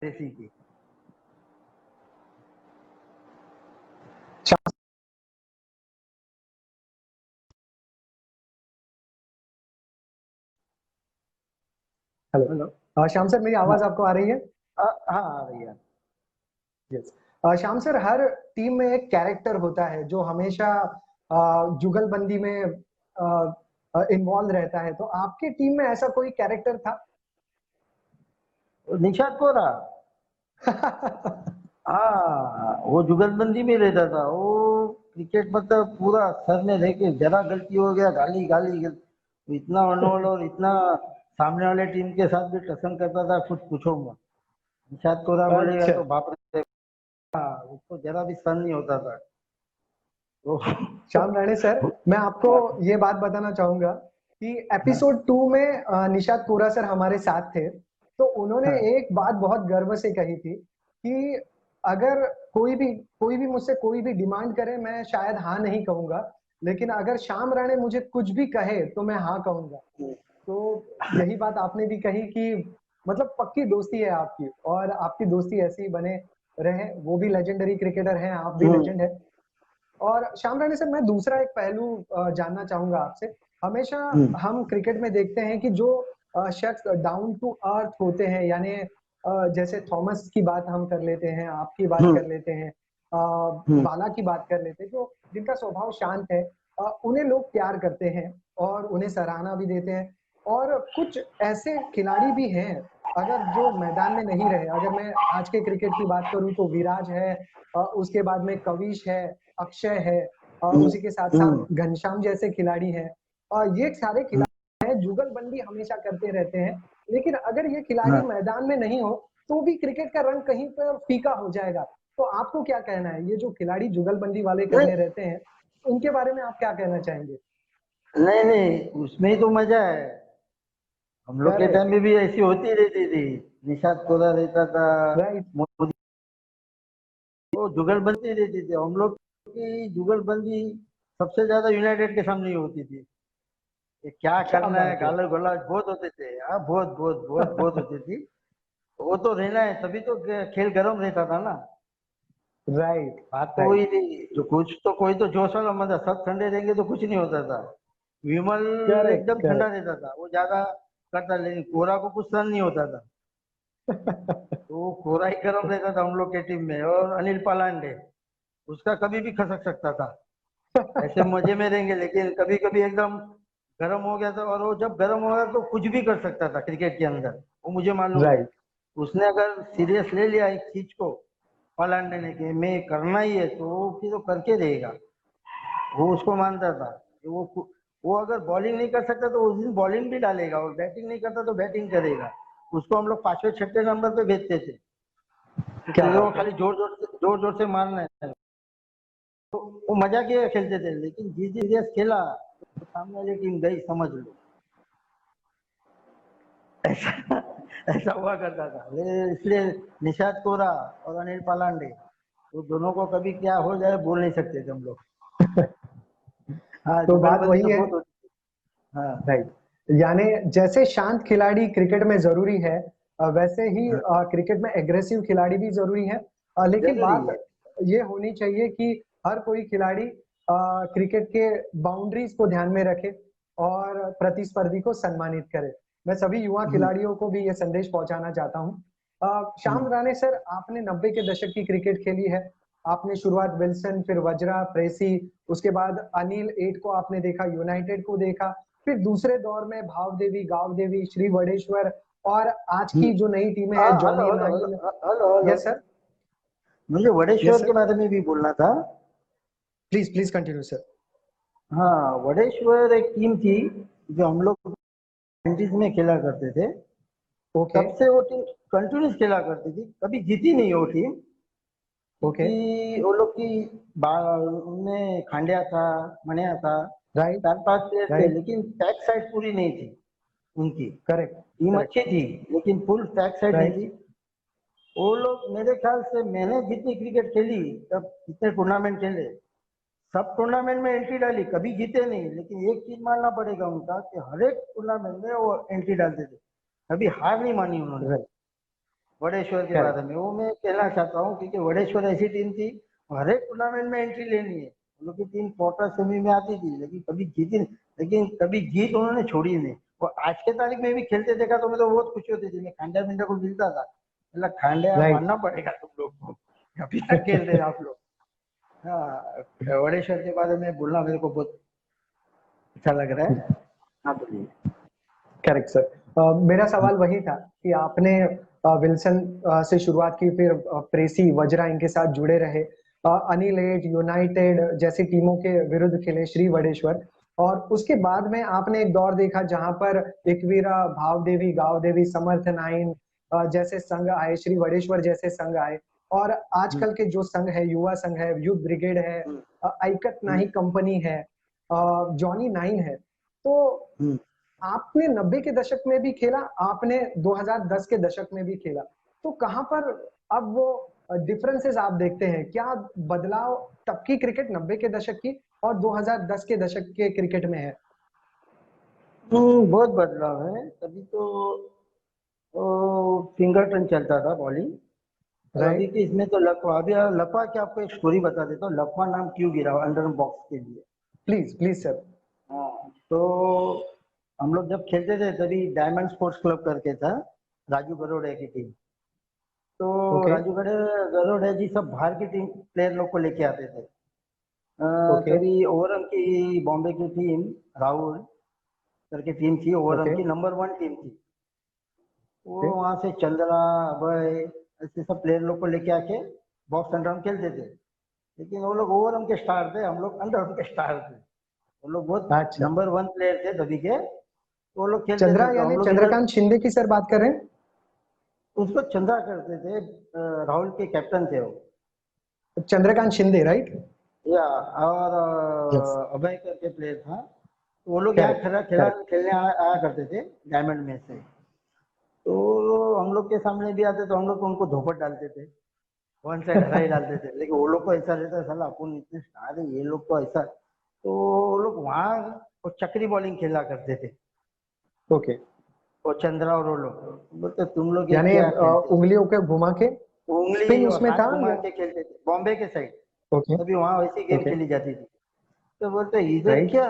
प्रेसी की। हेलो। हेलो श्याम सर, मेरी हाँ, आवाज आपको आ रही है? हाँ आ रही है। यस। श्याम सर, हर टीम में एक कैरेक्टर होता है जो हमेशा जुगलबंदी में इन्वॉल्व रहता है, तो आपकी टीम में ऐसा कोई कैरेक्टर था? निशाद को रहा, हाँ वो जुगलबंदी में रहता था वो। क्रिकेट मतलब पूरा सर में रह के, जरा गलती हो गया गाली गाली इतना अनोल, और इतना सामने वाले टीम के साथ भी टसन करता था, कुछ पूछो मत। निषाद कोरा बोलेगा अच्छा। तो बाप रे, उसको जरा भी सहन नहीं होता था तो श्याम राणे सर, मैं आपको ये बात बताना चाहूंगा कि हाँ एपिसोड 2 में निशात कोरा सर हमारे साथ थे, तो उन्होंने हाँ एक बात बहुत गर्व से कही थी कि अगर कोई भी मुझसे कोई भी डिमांड करे, मैं शायद हाँ नहीं कहूंगा, लेकिन अगर श्याम राणे मुझे कुछ भी कहे तो मैं हाँ कहूंगा। तो यही बात आपने भी कही कि मतलब पक्की दोस्ती है आपकी, और आपकी दोस्ती ऐसी ही बने रहे। वो भी लेजेंडरी क्रिकेटर हैं, आप भी हम्म लेजेंड है। और श्याम राणे सर, मैं दूसरा एक पहलू जानना चाहूंगा आपसे। हमेशा हम्म हम क्रिकेट में देखते हैं कि जो शख्स डाउन टू अर्थ होते हैं, यानी जैसे थॉमस की बात हम कर लेते हैं, आपकी बात हम्म कर लेते हैं, हम्म बाला की बात कर लेते हैं, जो जिनका स्वभाव शांत है, उन्हें लोग प्यार करते हैं और उन्हें सराहना भी देते हैं। और कुछ ऐसे खिलाड़ी भी हैं, अगर जो मैदान में नहीं रहे, अगर मैं आज के क्रिकेट की बात करूं तो विराज है, उसके बाद में कविश है, अक्षय है, हम्म उसी के साथ हम्म, साथ घनश्याम जैसे खिलाड़ी हैं। और ये सारे हम्म। खिलाड़ी हैं, जुगलबंदी हमेशा करते रहते हैं। लेकिन अगर ये खिलाड़ी हाँ मैदान में नहीं हो तो भी क्रिकेट का रंग कहीं पर फीका हो जाएगा। तो आपको क्या कहना है, ये जो खिलाड़ी जुगलबंदी वाले नहीं करने रहते हैं, उनके बारे में आप क्या कहना चाहेंगे? नहीं नहीं, उसमें ही तो मजा है। हम लोग के टाइम करेक्ट। में भी ऐसी होती रहती थी। निषाद कोरा रहता था, राइट। मोदी, वो जुगलबंदी रहती थी। हम लोग की जुगलबंदी सबसे ज्यादा यूनाइटेड के सामने ही होती थी। ये क्या क्या करना है, बात है। गालर गलौज बहुत होते थे। हाँ, बहुत बहुत बहुत बहुत होती थी। वो तो रहना है, तभी तो खेल गर्म रहता था ना। राइट। बात तो राइट। वही थी। जो कुछ तो कोई तो जोश वाला मजा, सब ठंडे रहेंगे तो कुछ नहीं होता था। विमल करेक्ट। एकदम ठंडा करेक्ट। रहता था, वो ज्यादा करता, लेकिन कोरा को कुछ सहन नहीं होता था। तो कोरा ही गर्म रहता था हम लोग के टीम में। और अनिल पालांडे, उसका कभी भी खसक सकता था। ऐसे मजे में रहेंगे, लेकिन कभी कभी एकदम गर्म हो गया था। और वो जब गर्म हो गया तो कुछ भी कर सकता था क्रिकेट के अंदर, वो मुझे मालूम है। राइट। उसने अगर सीरियस ले लिया एक चीज को, पालांडे ने, कि मैं करना ही है, तो वो फिर वो करके रहेगा। वो उसको मानता था कि वो अगर बॉलिंग नहीं कर सकता तो उस दिन बॉलिंग भी डालेगा, और बैटिंग नहीं करता तो बैटिंग करेगा। उसको हम लोग पांचवें छठे नंबर पे भेजते थे कि क्या तेरे को बात है। खाली जोर जोर से मारना है। तो वो मजा के खेलते थे, लेकिन जिस जिस सीरियस खेला तो सामने वाली टीम गई, समझ लो। ऐसा ऐसा हुआ करता था। इसलिए निषाद कोरा और अनिल पालांडे, वो दोनों को कभी क्या हो जाए बोल नहीं सकते थे हम लोग। हाँ, तो बात जुगलबंदी वही तो है। बहुत होती थी। हाँ राइट। यानी जैसे शांत खिलाड़ी क्रिकेट में जरूरी है, वैसे ही हाँ, क्रिकेट में एग्रेसिव खिलाड़ी भी जरूरी है। लेकिन जरूरी बात है। ये होनी चाहिए कि हर कोई खिलाड़ी क्रिकेट के बाउंड्रीज को ध्यान में रखे और प्रतिस्पर्धी को सम्मानित करे। मैं सभी युवा हम्म, खिलाड़ियों को भी ये संदेश पहुंचाना चाहता हूँ। श्याम हम्म, राणे सर, आपने 90 के दशक की क्रिकेट खेली है। आपने शुरुआत विल्सन, फिर वज्रा, प्रेसी, उसके बाद अनिल 8 को आपने देखा, यूनाइटेड को देखा, फिर दूसरे दौर में भाव देवी, गांव देवी, श्री वडेश्वर, और आज हम्म। की जो नई टीमें हाँ, हैं, hello Johnny hello hello nine. Hello hello. Yes sir. मुझे यस वडेश्वर के सर। बारे में भी बोलना था। Please please continue sir. हाँ, वडेश्वर एक टीम थी जो हम लोग 90s में खेला करते थे। ओके। तब से वो टीम कंटिन्यूस खेला करती थी, कभी जीती नहीं वो टीम। ओके। क्योंकि वो लोग की उनमें खांड्या था, मनिया था, राइट। चार पांच प्लेयर थे, राइट। लेकिन बैक साइड पूरी नहीं थी उनकी। करेक्ट। Team correct. अच्छी थी, लेकिन फुल बैक साइड नहीं राइट। थी। वो लोग, मेरे ख्याल से मैंने जितनी क्रिकेट खेली, तब जितने टूर्नामेंट खेले, सब टूर्नामेंट में एंट्री डाली, कभी जीते नहीं, लेकिन एक चीज मानना पड़ेगा उनका कि हर एक टूर्नामेंट में वो एंट्री डालते थे, कभी हार नहीं मानी उन्होंने। राइट। वड़ेश्वर के बारे करेक्ट। में वो मैं कहना चाहता हूँ, क्योंकि वड़ेश्वर ऐसी टीम थी, हर एक टूर्नामेंट में एंट्री लेनी है। उन लोग की टीम क्वार्टर सेमी में आती थी, लेकिन कभी जीती नहीं, लेकिन कभी जीत उन्होंने छोड़ी नहीं। और आज के तारीख में भी खेलते देखा तो मैं तो बहुत खुशी होती थी। मैं खांड्या मिंडा को मिलता था, मतलब खांड्या राइट। मानना पड़ेगा तुम लोग को, अभी तक खेल रहे हैं आप लोग। हाँ, वड़ेश्वर के बारे में बोलना मेरे को बहुत अच्छा लग रहा है। हाँ, बोलिए। Correct sir. मेरा सवाल वही था कि आपने विल्सन से शुरुआत की, फिर प्रेसी, वज्रा, इनके साथ जुड़े रहे, अनिल एट, यूनाइटेड जैसी टीमों के विरुद्ध खेले, श्री वडेश्वर, और उसके बाद में आपने एक दौर देखा जहां पर एकवीरा, भाव देवी, गांव देवी, समर्थ नाइन, जैसे संघ आए, श्री वडेश्वर जैसे संघ आए, और आजकल के जो संघ है, युवा संघ है, यूथ ब्रिगेड है, आइकत नाही कंपनी है, जॉनी नाइन है। तो आपने 90 के दशक में भी खेला, आपने 2010 के दशक में भी खेला, तो कहाँ पर अब वो डिफरेंसेस आप देखते हैं? क्या बदलाव तब की क्रिकेट 90 के दशक की और 2010 के दशक के क्रिकेट में है? बहुत बदलाव है। तभी तो फिंगर टर्न चलता था बॉलिंग, और अभी के इसमें तो लकवा। अभी लकवा की आपको एक स्टोरी बता देता हूँ, लकवा नाम क्यों गिरा अंडर बॉक्स के लिए। Please please sir. हाँ, तो हम लोग जब खेलते थे तभी डायमंड स्पोर्ट्स क्लब करके था, राजू गरोड़े की टीम। तो ओके राजू गरोड़े जी सब बाहर की टीम प्लेयर लोग को लेके आते थे। ओके तभी ओवरम की बॉम्बे की टीम, राहुल करके टीम थी, ओवरम ओके की नंबर 1 टीम थी। वो वहां से चंद्रा, अभय, ऐसे सब प्लेयर लोग को लेके आके बॉक्स अंडर हम खेलते थे। लेकिन वो लोग ओवरम के स्टार थे, हम लोग अंडर के स्टार थे। वो लोग बहुत अच्छा, नंबर 1 प्लेयर थे तभी के। तो वो लोग खेलते चंद्रा थे तो यानी हम लोग इधर चंद्रकांत शिंदे की सर बात कर रहे हैं? उसको चंद्रा करते थे। राहुल के कैप्टन थे वो। चंद्रकांत शिंदे, राइट? या और यस, अभय करके प्लेयर था। तो वो लोग यहाँ करेक्ट खेला खेला करेक्ट। खेलने आया करते थे डायमंड में से। तो हम लोग के सामने भी आते तो हम लोग उनको धोपट डालते थे, वन साइड हरा ही डालते थे। लेकिन वो लोग को ऐसा रहता साला अपन इतने स्टार है, ये लोग को ऐसा। तो वो लोग वहाँ वो चक्री बॉलिंग खेला करते थे, ओके, वो चंद्रा और वो लोग बोलते तुम लोग ये यानी क्या खेलते उंगलियों के घुमा के हो, उंगली स्पिन और उसमें था हाथ घुमा या? के खेलते थे बॉम्बे के साइड। ओके तभी वहाँ वैसी गेम ओके, खेली जाती थी। तो बोलते इधर राइट। क्या,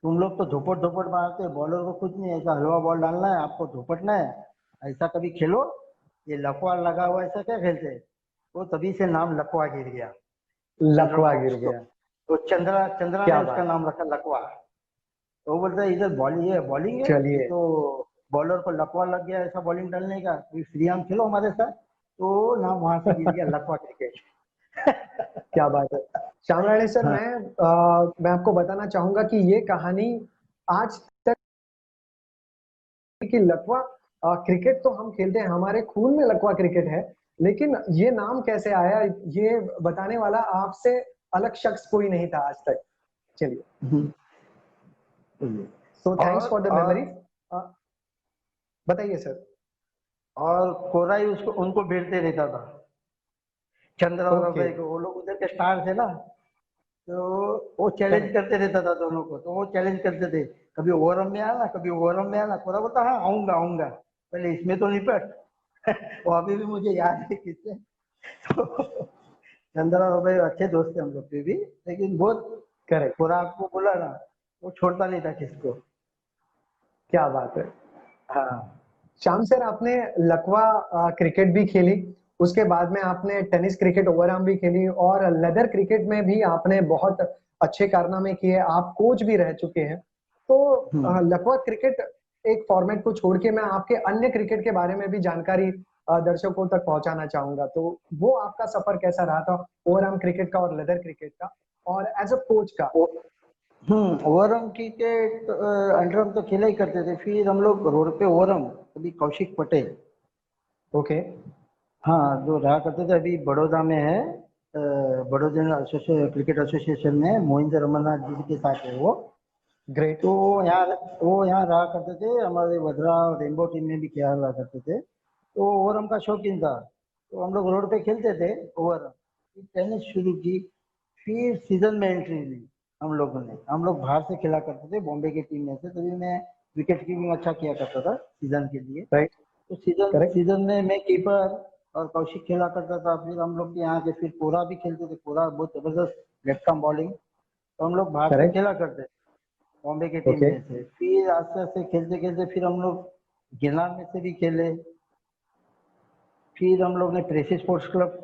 तुम लोग तो झोपट झोपट मारते हो, बॉलर को कुछ नहीं, ऐसा हलवा बॉल डालना है, आपको झोपटना है, ऐसा कभी खेलो। ये लकवा लगा हुआ ऐसा क्या खेलते हैं। वो तभी से नाम लकवा गिर गया अंडर लकवा गिर बॉक्स को। गया। तो चंद्रा चंद्रा ने क्या उसका बात है। नाम रखा लकवा। तो वो बोलता है इधर बॉलिंग, ये बॉलिंग है, ये चलिए, तो बॉलर को लकवा लग गया ऐसा बॉलिंग डालने का, तो फ्री आर्म खेलो हमारे साथ। तो नाम वहां से गिर गया लकवा क्रिकेट। क्या बात है। श्याम राणे सर, हाँ। मैं आपको बताना चाहूंगा कि ये कहानी आज तक की लकवा क्रिकेट तो हम खेलते हैं, हमारे खून में लकवा क्रिकेट है, लेकिन ये नाम कैसे आया, ये बताने वाला आपसे अलग शख्स कोई नहीं था आज तक। चलिए, सो थैंक्स फॉर द और मेमोरीज। बताइए सर। और कोराई उसको उनको भेजते रहता था, चंद्र और ओके अभय को। वो लोग उधर के स्टार थे ना। तो वो चैलेंज करेक्ट। करते रहता था दोनों को, तो वो चैलेंज करते थे, कभी ओवरम में आना, कभी ओवरम में आना। कोरा बोलता हाँ आऊंगा आऊंगा, पहले इसमें तो निपट। वो अभी भी मुझे याद है किससे। तो चंद्र और अभय अच्छे दोस्त थे हम लोग के भी, लेकिन बहुत करेक्ट। कोरा आपको बोला ना, वो छोड़ता नहीं था किसको। क्या बात है। हाँ। श्याम सर, आपने लकवा क्रिकेट भी खेली, उसके बाद में आपने टेनिस क्रिकेट ओवरआर्म भी खेली, और लेदर क्रिकेट में भी आपने बहुत अच्छे कारनामे किए, आप कोच भी रह चुके हैं। तो लकवा क्रिकेट एक फॉर्मेट को छोड़ के मैं आपके अन्य क्रिकेट के बारे में भी जानकारी दर्शकों तक पहुंचाना चाहूंगा। तो वो आपका सफर कैसा रहा था, ओवरआर्म क्रिकेट का और लेदर क्रिकेट का, और एज अ कोच का? ओवरम क्रिकेट अंडरम तो खेला ही करते थे। फिर हम लोग रोड पे ओवरम, अभी कौशिक पटेल, ओके हाँ, जो रहा करते थे, अभी बड़ौदा में है, बड़ौदा क्रिकेट एसोसिएशन में मोहिंद्र रमन्नाथ जी के साथ है वो। ग्रेट। तो यहाँ वो यहाँ रहा करते थे, हमारे वधरा रेनबो टीम में भी खेला करते थे। तो ओवरम का शौकीन था, तो हम लोग रोड पे खेलते थे ओवरम। फिर टेनिस शुरू की, फिर सीजन में एंट्री ली हम लोगों ने। हम लोग बाहर से खेला करते थे बॉम्बे की टीम में से, तभी मैं विकेट कीपिंग अच्छा किया करता था सीजन के लिए। राइट। तो सीजन करेक्ट। सीजन में मैं कीपर और कौशिक खेला करता था। फिर हम लोग के यहाँ के फिर कोरा भी खेलते थे, कोरा बहुत जबरदस्त लेफ्ट आर्म बॉलिंग। तो हम लोग बाहर से करेक्ट। खेला करते थे बॉम्बे की टीम ओके में से। फिर आस्ते आस्ते खेलते खेलते फिर हम लोग गिरनार में से भी खेले। फिर हम लोग ने प्रेसी स्पोर्ट्स क्लब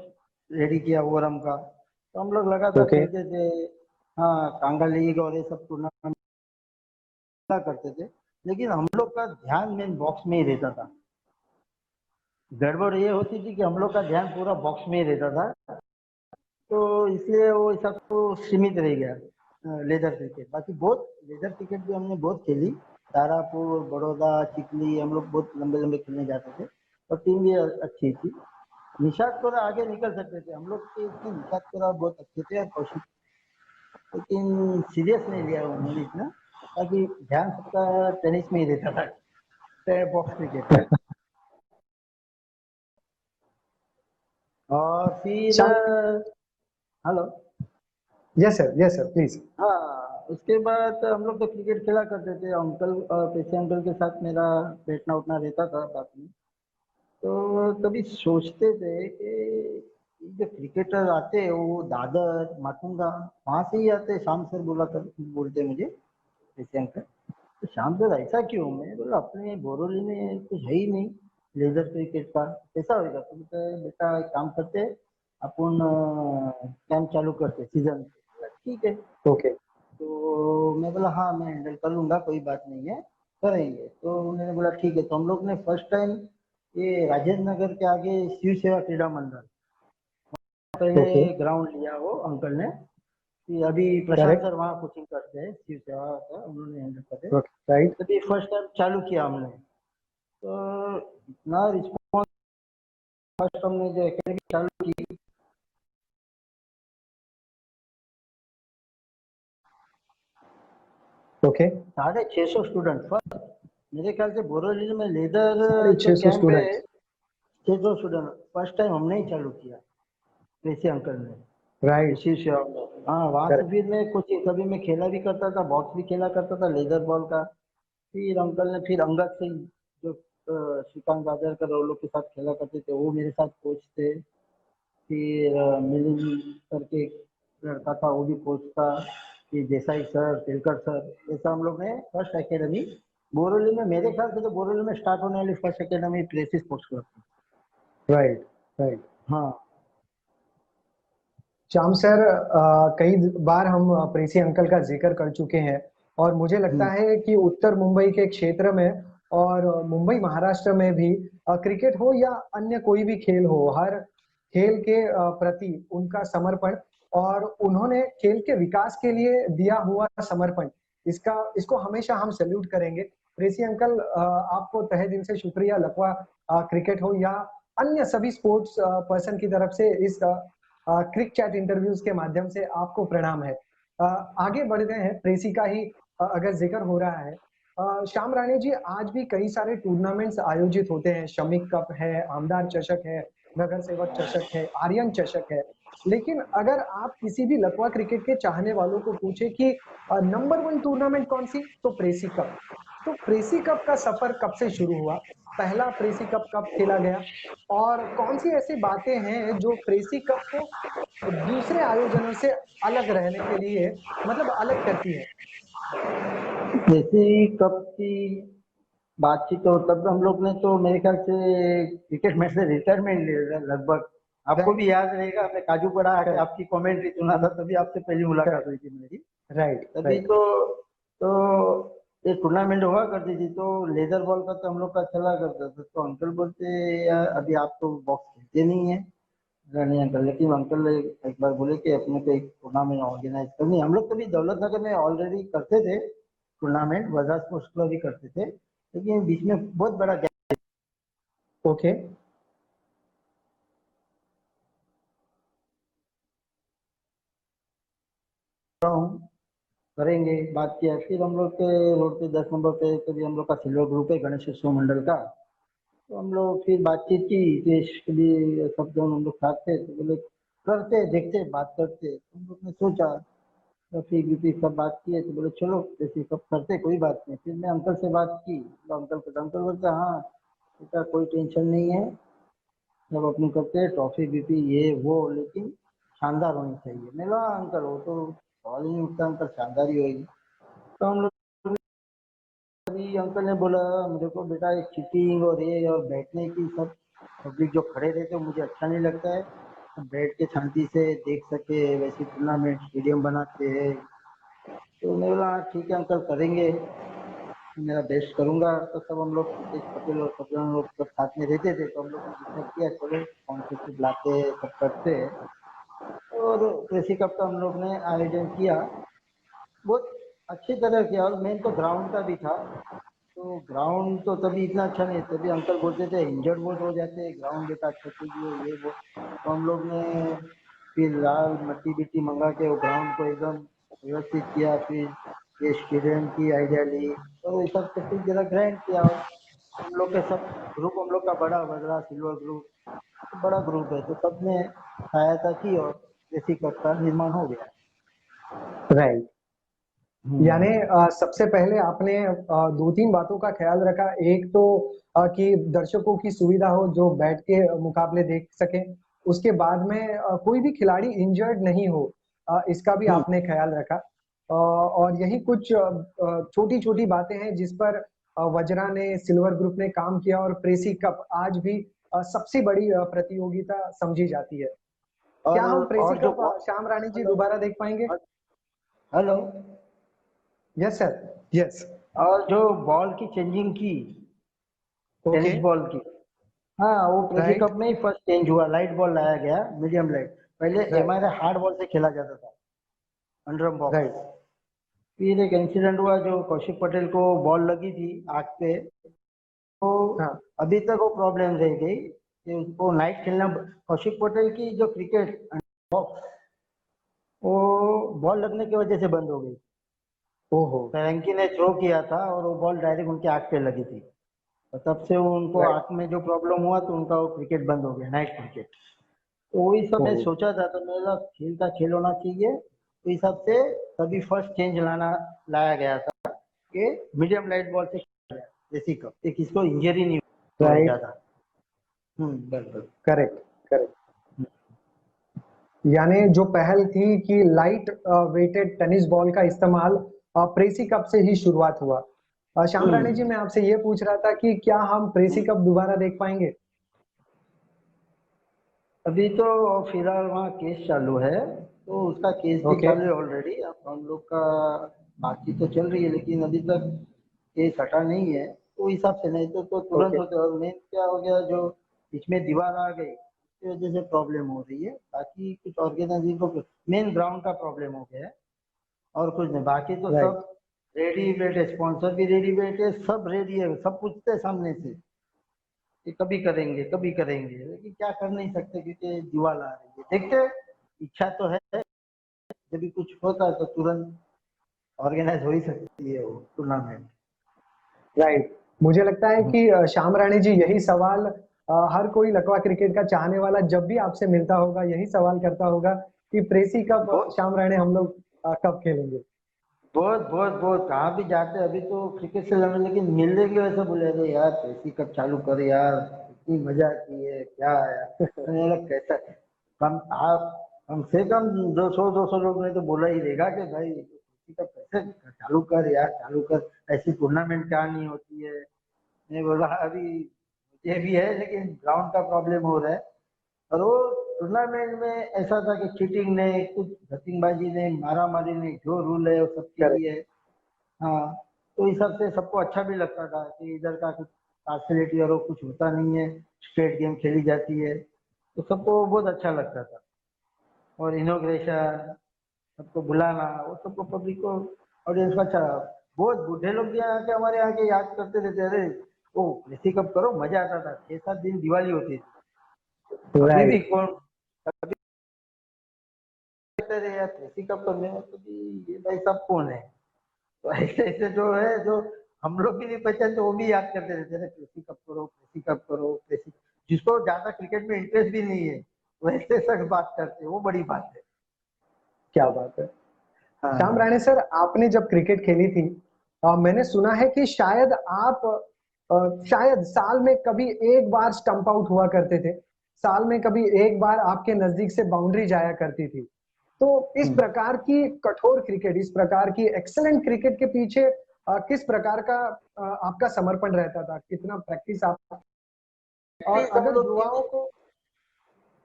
रेडी किया ओवरम का, तो हम लोग लगातार ओके। खेलते थे। हाँ, कांगा लीग और ये सब टूर्नामेंट करते थे। लेकिन हम लोग का ध्यान मेन बॉक्स में ही रहता था। गड़बड़ ये होती थी कि हम लोग का ध्यान पूरा बॉक्स में ही रहता था, तो इसलिए वो सब तो सीमित रह गया लेदर क्रिकेट। बाकी बहुत लेदर क्रिकेट भी हमने बहुत खेली, तारापुर, बड़ौदा, चिखली, हम लोग बहुत लंबे लंबे खेलने जाते थे। और टीम भी अच्छी थी। निशात थोड़ा आगे निकल सकते थे हम लोग के इसमें, निशात थोड़ा बहुत अच्छे थे और कौशिक, लेकिन सीरियस नहीं लिया उन्होंने इतना, ताकि ध्यान सबका टेनिस में ही रहता था, बॉक्स क्रिकेट में। और फिर Shyam, hello. Yes sir please. हाँ, उसके बाद हम लोग तो क्रिकेट खेला करते थे, अंकल पेशे अंकल के साथ मेरा बैठना उठना रहता था साथ में। तो कभी सोचते थे कि ये जो क्रिकेटर आते हैं वो दादर माटुंगा वहां से ही आते हैं, शाम सर बोलते मुझे पेशे अंकल। तो शाम सर ऐसा क्यों? मैं बोला अपने बोरोली में कुछ है ही नहीं लेजर क्रिकेट का, कैसा होगा? तो बोलते बेटा एक काम करते, अपन कैंप चालू करते सीजन। ठीक है। ओके। तो मैं बोला हाँ मैं हैंडल कर लूंगा, कोई बात नहीं है, करेंगे। तो उन्होंने बोला ठीक है। तो हम लोग ने फर्स्ट टाइम ये राजेंद्र नगर के आगे शिव सेवा क्रीड़ा मंडल पहले ओके। ग्राउंड लिया वो अंकल ने, कि अभी प्रशांत करेक्ट। सर वहाँ कोचिंग करते हैं, शिव सेवा का उन्होंने हैंडल करते। ओके। राइट। तभी फर्स्ट टाइम चालू किया हमने। तो इतना रिस्पॉन्स, फर्स्ट हमने जो एकेडमी चालू की, ओके। 650 student first. मेरे ख्याल से बोरोली में लेदर साढ़े जो छह सौ कैंप है स्टूडेंट्स 600 स्टूडेंट फर्स्ट टाइम हमने ही चालू किया, वैसे अंकल ने, राइट। ऋषि श्याम ने। हाँ, वहां से करेक्ट। फिर मैं कोचिंग, कभी मैं खेला भी करता था, बॉक्स भी खेला करता था लेदर बॉल का। फिर अंकल ने फिर अंगद सिंह जो श्रीकांत बाजार और लोग के साथ खेला करते थे वो मेरे साथ कोच थे। फिर मिलिंद करके एक लड़का था वो भी कोच था। फिर देसाई सर, तिलकर सर, ऐसा हम लोग ने फर्स्ट एकेडमी बोरोली में, मेरे ख्याल से तो बोरोली में स्टार्ट होने वाली first academy precious sports club थी। राइट। राइट। हाँ। श्याम सर, कई बार हम प्रेसी अंकल का जिक्र कर चुके हैं और मुझे लगता हम्म। है कि उत्तर मुंबई के क्षेत्र में और मुंबई महाराष्ट्र में भी क्रिकेट हो या अन्य कोई भी खेल हो, हर खेल के प्रति उनका समर्पण और उन्होंने खेल के विकास के लिए दिया हुआ समर्पण, इसका इसको हमेशा हम सैल्यूट करेंगे। प्रेसी अंकल, आपको तहे दिल से शुक्रिया। लकवा क्रिकेट हो या अन्य सभी स्पोर्ट्स पर्सन की तरफ से इस क्रिक चैट इंटरव्यूज के माध्यम से आपको प्रणाम है। आगे बढ़ गए हैं, प्रेसी का ही अगर जिक्र हो रहा है, श्याम राणे जी, आज भी कई सारे टूर्नामेंट्स आयोजित होते हैं। शमीक कप है, आमदार चषक है, नगर सेवक चषक है, आर्यन चषक है। लेकिन अगर आप किसी भी लकवा क्रिकेट के चाहने वालों को पूछे कि नंबर वन टूर्नामेंट कौन सी, तो प्रेसी कप। तो प्रेसी कप का सफर कब से शुरू हुआ? पहला प्रेसी कप कब खेला गया? और कौन सी ऐसी बातें हैं जो प्रेसी कप को दूसरे आयोजनों से अलग रहने के लिए, मतलब अलग करती है? जैसे ही कप की बातचीत हो तब हम लोग ने तो मेरे ख्याल से क्रिकेट मैच से रिटायरमेंट ले लिया लगभग। आपको राइट। भी याद रहेगा, आपने काजू पड़ा आके करेक्ट। आपकी कमेंट्री सुना था, तभी आपसे पहली मुलाकात करेक्ट। हुई थी मेरी। राइट। तभी राइट। तो एक टूर्नामेंट हुआ करती थी, तो लेदर बॉल का तो हम लोग का चला करता था। तो अंकल बोलते यार अभी आप तो बॉक्स खेलते नहीं है रानी अंकल, लेकिन अंकल ने एक बार बोले कि अपने को एक टूर्नामेंट ऑर्गेनाइज करनी। हम लोग तभी दौलत नगर में ऑलरेडी करते थे टूर्नामेंट, बजाज स्पोर्ट्स क्लब भी करते थे, लेकिन बीच में बहुत बड़ा ओके। गैप करेंगे बात किया। फिर हम लोग के रोड पे 10 नंबर पे कभी हम लोग का सिल्वर ग्रुप है गणेश उत्सव मंडल का। तो हम लोग फिर बातचीत की देश के लिए, सब जन हम लोग साथ थे, तो बोले करते देखते बात करते। तो हम लोग ने सोचा रफी गिफी सब बात किए, तो बोले चलो जैसे सब करते कोई बात नहीं। फिर मैं अंकल से बात की, तो अंकल बोलते हाँ बेटा कोई टेंशन नहीं है, सब अपने करते हैं, ट्रॉफी बीपी ये वो, लेकिन शानदार होनी चाहिए। मैं बोला हाँ अंकल वो तो सवाल ही नहीं उठता अंकल, शानदार ही होगी। तो हम लोग, अभी अंकल ने बोला मेरे को बेटा ये चीटिंग और ये और बैठने की सब पब्लिक जो खड़े रहते मुझे अच्छा नहीं लगता है, बैठ के शांति से देख सके वैसी टूर्नामेंट स्टेडियम बनाते हैं। तो मैं बोला हाँ ठीक है अंकल करेंगे, मेरा बेस्ट करूंगा। तो सब हम लोग हितेश पटेल और सब जन लोग सब साथ में रहते थे, तो हम लोग ने डिसाइड किया चलो स्पॉन्सरशिप लाते हैं सब करते हैं। और प्रेसी कप का हम लोग ने आयोजन किया, बहुत अच्छी तरह किया, और मेन तो ग्राउंड का भी था। तो तो ग्राउंड तो तभी इतना अच्छा नहीं, तभी अंकल बोलते थे इंजर्ड बहुत हो जाते, ग्राउंड बेटा अच्छा चाहिए ये वो। तो हम लोग ने फिर लाल मट्टी बिट्टी मंगा के वो ग्राउंड को एकदम व्यवस्थित किया, फिर ये स्टेडियम की आइडिया ली और ये सब कुछ जरा ग्रैंड किया। और हम लोग के सब ग्रुप, हम लोग का बड़ा बड़ा सिल्वर ग्रुप, तो बड़ा ग्रुप है, तो सबने सहायता की और देसी कप का निर्माण हो गया। राइट। यानी हम्म। सबसे पहले आपने दो तीन बातों का ख्याल रखा। एक तो कि दर्शकों की सुविधा हो जो बैठ के मुकाबले देख सके, उसके बाद में कोई भी खिलाड़ी इंजर्ड नहीं हो, इसका भी हम्म। आपने ख्याल रखा। और यही कुछ छोटी छोटी बातें हैं जिस पर वज्रा ने, सिल्वर ग्रुप ने काम किया और प्रेसी कप आज भी सबसे बड़ी प्रतियोगिता समझी जाती है। क्या हम प्रेसी और जो कप श्याम राणी जी हेलो दोबारा देख पाएंगे? हेलो। Yes sir, yes. और जो बॉल की चेंजिंग की, ओके। टेनिस बॉल की, हाँ वो प्रेसी राइट, कप में ही फर्स्ट चेंज हुआ, लाइट बॉल लाया गया, मीडियम लाइट। पहले राइट, हमारे हार्ड बॉल से खेला जाता था, अंडरम बॉक्स। राइट, फिर एक इंसिडेंट हुआ, जो कौशिक पटेल को बॉल लगी थी आंख पे, तो हाँ, अभी तक वो प्रॉब्लम रह गई कि उसको नाइट खेलना। कौशिक पटेल की जो क्रिकेट बॉक्स, वो बॉल लगने की वजह से बंद हो गई। ओहो, फेरेंकी ने थ्रो किया था और वो बॉल डायरेक्ट उनके आंख पे लगी थी, और तब से वो उनको राइट, आंख में जो प्रॉब्लम हुआ तो उनका वो क्रिकेट बंद हो गया, नाइट क्रिकेट। तो वही सब मैं ओहो, सोचा था, तो मेरा खेल का खेल होना चाहिए, तो इस हिसाब से तभी फर्स्ट चेंज लाया गया था कि मीडियम लाइट बॉल से खेला जाए, देसी कप, कि किसको इंजरी नहीं हो राइट, ज्यादा। बस। Correct, correct. यानी जो पहल थी कि लाइट वेटेड टेनिस बॉल का इस्तेमाल प्रेसी कप से ही शुरुआत हुआ। श्याम राणे जी, हम्म। मैं आपसे ये पूछ रहा था कि क्या हम प्रेसी कप दोबारा देख पाएंगे? अभी तो फिलहाल वहाँ केस चालू है, तो उसका केस भी ओके, चालू है ऑलरेडी। अब हम लोग का बाकी तो चल रही है, लेकिन अभी तक केस हटा नहीं है, तो हिसाब से नहीं तो तुरंत ओके, होता है। और मेन क्या हो गया, जो बीच में दीवार आ गई उसकी वजह से प्रॉब्लम हो रही है, बाकी कुछ ऑर्गेनाइजिंग को मेन ग्राउंड का प्रॉब्लम हो गया है, और कुछ नहीं। बाकी तो राइट, सब रेडी बैठे, स्पॉन्सर भी रेडी बैठे, सब रेडी है, सब पूछते हैं सामने से कि कभी करेंगे कभी करेंगे, लेकिन क्या कर नहीं सकते क्योंकि दीवार आ रही है। देखते हैं, इच्छा तो है, जब भी कुछ होता है तो तुरंत ऑर्गेनाइज हो ही सकती है वो टूर्नामेंट। राइट। मुझे लगता है कि श्याम राणे जी, यही सवाल हर कोई लकवा क्रिकेट का चाहने वाला जब भी आपसे मिलता होगा यही सवाल करता होगा कि प्रेसी कप बहुत श्याम राणे हम लोग कब खेलेंगे? बहुत बहुत बहुत कहाँ भी जाते हैं, अभी तो क्रिकेट से लगे, लेकिन मिलने के वैसे बोले अरे यार ऐसी कब चालू कर यार, इतनी मजा आती है क्या है यार। मैंने बोला कैसा, कम आप कम से कम 200 लोग ने तो बोला ही देगा कि भाई ऐसी कब कैसे चालू कर यार, चालू कर, ऐसी टूर्नामेंट क्या नहीं होती है। मैं बोला अभी ये भी है, लेकिन ग्राउंड का प्रॉब्लम हो रहा है। और वो टूर्नामेंट में ऐसा था कि चीटिंग नहीं, कुछ धतिंगबाजी नहीं, मारा मारी नहीं, जो रूल है वो सबके करेक्ट, लिए है। हाँ, तो इस सबसे सबको अच्छा भी लगता था कि इधर का कुछ पार्शलिटी और वो कुछ होता नहीं है, स्ट्रेट गेम खेली जाती है, तो सबको बहुत अच्छा लगता था। और इनोग्रेशन, सबको बुलाना, वो सबको पब्लिक को, ऑडियंस को अच्छा लगा। बहुत बूढ़े लोग भी यहाँ के हमारे यहाँ के याद करते रहते, अरे ओ ऋषि कब करो, मजा आता था, 6-7 दिन दिवाली होती थी। अभी भी राइट, कौन कहते रहे यार ऋषि कब करने में, तो भी ये भाई सब कौन है। तो ऐसे ऐसे जो है, जो हम लोग भी नहीं पहचानते, वो भी याद करते रहते हैं, कृषि कब करो, कृषि कब करो, कृषि। जिसको ज्यादा क्रिकेट में इंटरेस्ट भी नहीं है, वो ऐसे सब बात करते हैं, वो बड़ी बात है। क्या बात है। श्याम हाँ। राणे सर, आपने जब क्रिकेट खेली थी, मैंने सुना है कि शायद आप शायद साल में कभी एक बार स्टंप आउट हुआ करते थे, साल में कभी एक बार आपके नजदीक से बाउंड्री जाया करती थी। तो इस हम्म। प्रकार की कठोर क्रिकेट, इस प्रकार की एक्सेलेंट क्रिकेट के पीछे किस प्रकार का आपका समर्पण रहता था, कितना प्रैक्टिस आप, और हम लोग की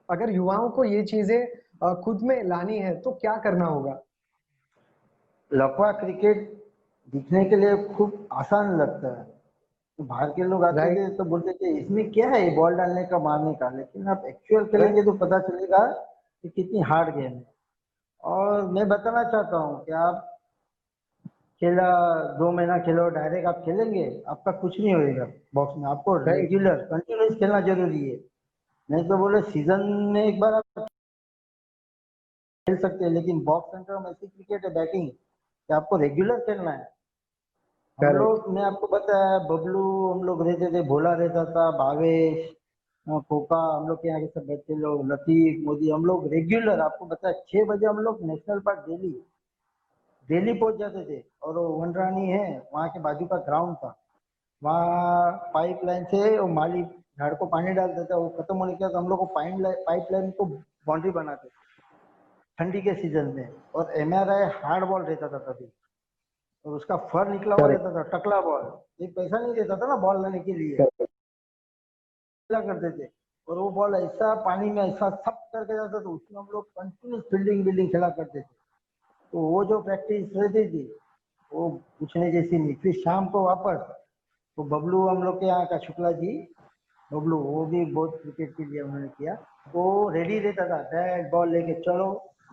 अगर युवाओं को ये चीजें खुद में लानी है तो क्या करना होगा? लकवा क्रिकेट दिखने के लिए खूब आसान लगता है, तो बाहर के लोग आते थे राइट, तो बोलते थे इसमें क्या है बॉल डालने का मारने का, लेकिन आप एक्चुअल खेलेंगे राइट, तो पता चलेगा कि कितनी हार्ड गेम है। और मैं बताना चाहता हूँ कि आप खेला, 2 महीना खेलो, डायरेक्ट आप खेलेंगे, आपका कुछ नहीं होएगा बॉक्स में। आपको राइट। रेगुलर कंटिन्यूस खेलना जरूरी है। नहीं तो बोले सीजन में एक बार आप खेल सकते हैं, लेकिन बॉक्स सेंटर में ऐसी क्रिकेट है बैटिंग कि आपको रेगुलर खेलना है। हम करेक्ट। लोग, मैं आपको बताया, बबलू हम लोग रहते थे, भोला रहता था, भावेश, खोका, हम लोग के यहाँ के सब बच्चे लोग, लतीफ, मोदी, हम लोग रेगुलर, आपको बताया 6 बजे हम लोग नेशनल पार्क डेली डेली पहुंच जाते थे। और वो वनरानी है, वहाँ के बाजू का ग्राउंड था, वहाँ पाइपलाइन से वो माली झाड़ को पानी डालता था, वो खत्म होने के बाद हम लोग को पाइपलाइन को बाउंड्री बनाते थे ठंडी के सीजन में। और MRI हार्ड बॉल रहता था तभी, और उसका फर निकला हुआ करेक्ट। रहता था, टकला बॉल। एक पैसा नहीं देता था ना बॉल लाने के लिए, करेक्ट। खेला करते थे। और वो बॉल ऐसा पानी में ऐसा थप करके जाता था, उसमें हम लोग कंटिन्यूस फील्डिंग बिल्डिंग खेला करते थे। तो वो जो प्रैक्टिस रहती थी वो पूछने जैसी नहीं। फिर शाम को वापस तो बबलू हम लोग के यहाँ का, शुक्ला जी, बबलू, वो भी बहुत क्रिकेट के लिए उन्होंने किया। वो रेडी रहता था, बैट बॉल लेके चलो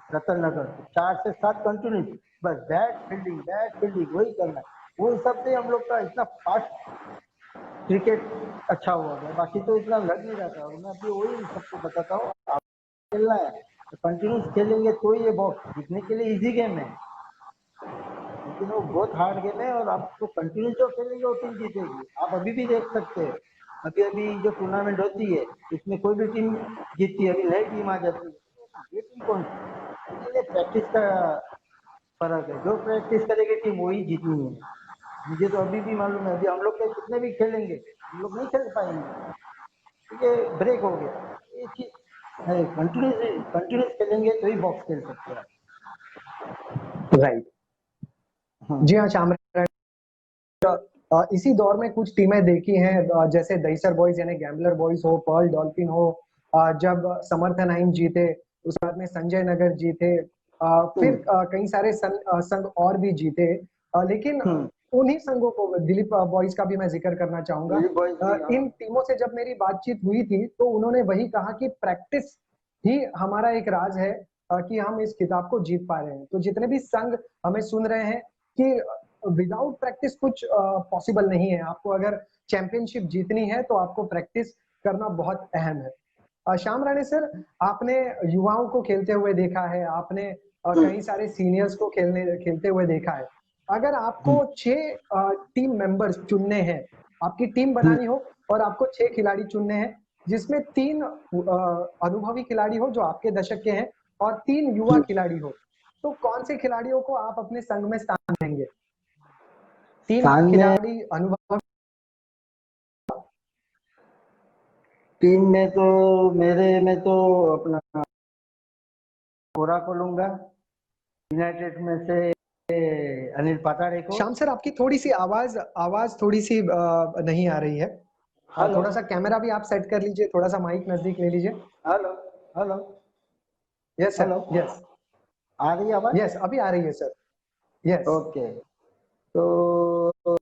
रतन नगर 4 से 7 कंटिन्यू, बस बैट फील्डिंग वही करना है। वो हिसाब से हम लोग का इतना फास्ट क्रिकेट अच्छा हुआ गया, बाकी तो इतना लग नहीं रहा था। और मैं अभी वही सबको बताता हूँ, आप खेलना है तो कंटिन्यूस खेलेंगे तो ये बॉक्स जीतने के लिए इजी गेम है, लेकिन वो बहुत हार्ड गेम है। और आपको कंटिन्यूस जो खेलेंगे वो टीम जीतेगी। आप अभी भी देख सकते हैं, अभी अभी जो टूर्नामेंट होती है उसमें कोई भी टीम जीतती है, अभी नई टीम आ जाती है, ये टीम कौन सी? लेकिन ये प्रैक्टिस का फर्क है, जो प्रैक्टिस करेगी टीम वही जीतनी है। मुझे तो अभी भी मालूम है, अभी हम लोग के कितने भी खेलेंगे हम लोग नहीं खेल पाएंगे, क्योंकि ब्रेक हो गया। ये चीज है, कंटिन्यूस कंटिन्यूस खेलेंगे तो ही बॉक्स खेल सकते हैं आप। राइट। हाँ। जी हाँ शाम, इसी दौर में कुछ टीमें देखी हैं, जैसे दहीसर बॉयज यानी गैम्बलर बॉयज हो, पर्ल डॉल्फिन हो, जब समर्थन आइन जीते, उसके बाद में संजय नगर जीते, फिर हम्म। कई सारे संघ और भी जीते, लेकिन हम्म। उन्हीं संघों को, दिलीप बॉयज का भी मैं जिक्र करना चाहूंगा। दिलीप बॉयज भी, हाँ। इन टीमों से जब मेरी बातचीत हुई थी तो उन्होंने वही कहा कि प्रैक्टिस ही हमारा एक राज है, कि हम इस खिताब को जीत पा रहे हैं। तो जितने भी संघ हमें सुन रहे हैं कि विदाउट प्रैक्टिस कुछ पॉसिबल नहीं है, आपको अगर चैंपियनशिप जीतनी है तो आपको प्रैक्टिस करना बहुत अहम है। श्याम राणे सर, आपने युवाओं को खेलते हुए देखा है, आपने कई सारे सीनियर्स को खेलते हुए देखा है। अगर आपको 6 टीम मेंबर्स चुनने हैं, आपकी टीम बनानी हो और आपको 6 खिलाड़ी चुनने हैं, जिसमें 3 अनुभवी खिलाड़ी हो जो आपके दशक के हैं और 3 युवा खिलाड़ी हो, तो कौन से खिलाड़ियों को आप अपने संघ में स्थान देंगे? 3 स्थान में, खिलाड़ी अनुभव। टीम में तो मेरे में तो अपना कोरा को लूंगा, यूनाइटेड में से अनिल पाताड़े को। श्याम सर, आपकी थोड़ी सी आवाज आवाज थोड़ी सी नहीं आ रही है। हेलो। थोड़ा सा कैमरा भी आप सेट कर लीजिए, थोड़ा सा माइक नजदीक ले लीजिए। Hello. Hello. Yes sir, hello. Yes. आ रही है आवाज? यस, अभी आ रही है सर। यस। ओके। तो दूसरी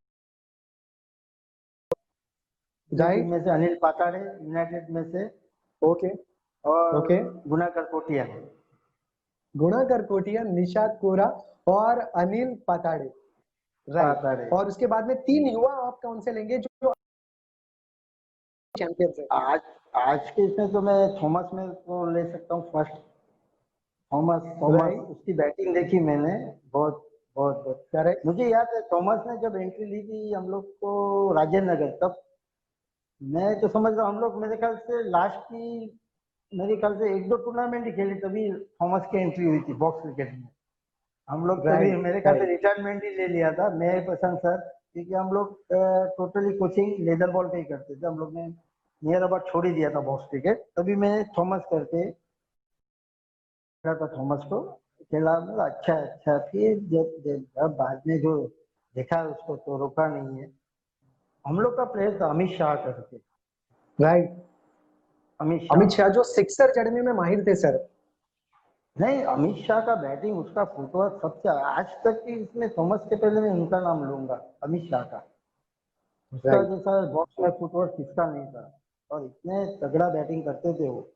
टीम राइट। में से अनिल पाताड़े यूनाइटेड में से, ओके। ओके। और गुनाकर कोटिया। गुणाकर कोटिया, निषाद कोरा और अनिल पाताड़े। राइट। पाताड़े। और उसके बाद में 3 युवा आप कौन से लेंगे जो चैंपियंस है? आज आज के इसमें तो मैं थॉमस में को ले सकता हूँ फर्स्ट। Thomas Thomas right. उसकी बैटिंग देखी मैंने, बहुत बहुत बहुत। करेक्ट। मुझे याद है थॉमस ने जब एंट्री ली थी हम लोग को राजेंद्र नगर, तब मैं तो समझ रहा हूँ हम लोग, मेरे ख्याल से लास्ट की, मेरे ख्याल से 1-2 टूर्नामेंट ही खेली तभी थॉमस की एंट्री हुई थी बॉक्स क्रिकेट में। हम लोग तभी राइट। मेरे ख्याल से राइट। रिटायरमेंट ही ले लिया था, मैं पसंद सर, क्योंकि हम लोग टोटली कोचिंग लेदर बॉल पे ही करते थे। हम लोग ने नियर अबाउट छोड़ ही दिया था बॉक्स क्रिकेट, तभी मैं थॉमस करके खेला था, थॉमस को खेला, मतलब अच्छा अच्छा। फिर जब बाद में जो देखा उसको तो रोका नहीं है। हम लोग का प्लेयर था अमित शाह करके। राइट। अमित अमित शाह। शाह जो सिक्सर जड़ने में माहिर थे सर। नहीं, अमित शाह का बैटिंग, उसका फुटवर्क सबसे, आज तक की इसमें थॉमस के पहले मैं उनका नाम लूंगा, अमित शाह का। उसका राइट। जैसा बॉक्स में फुटवर्क किसका नहीं था, और इतने तगड़ा बैटिंग करते थे वो,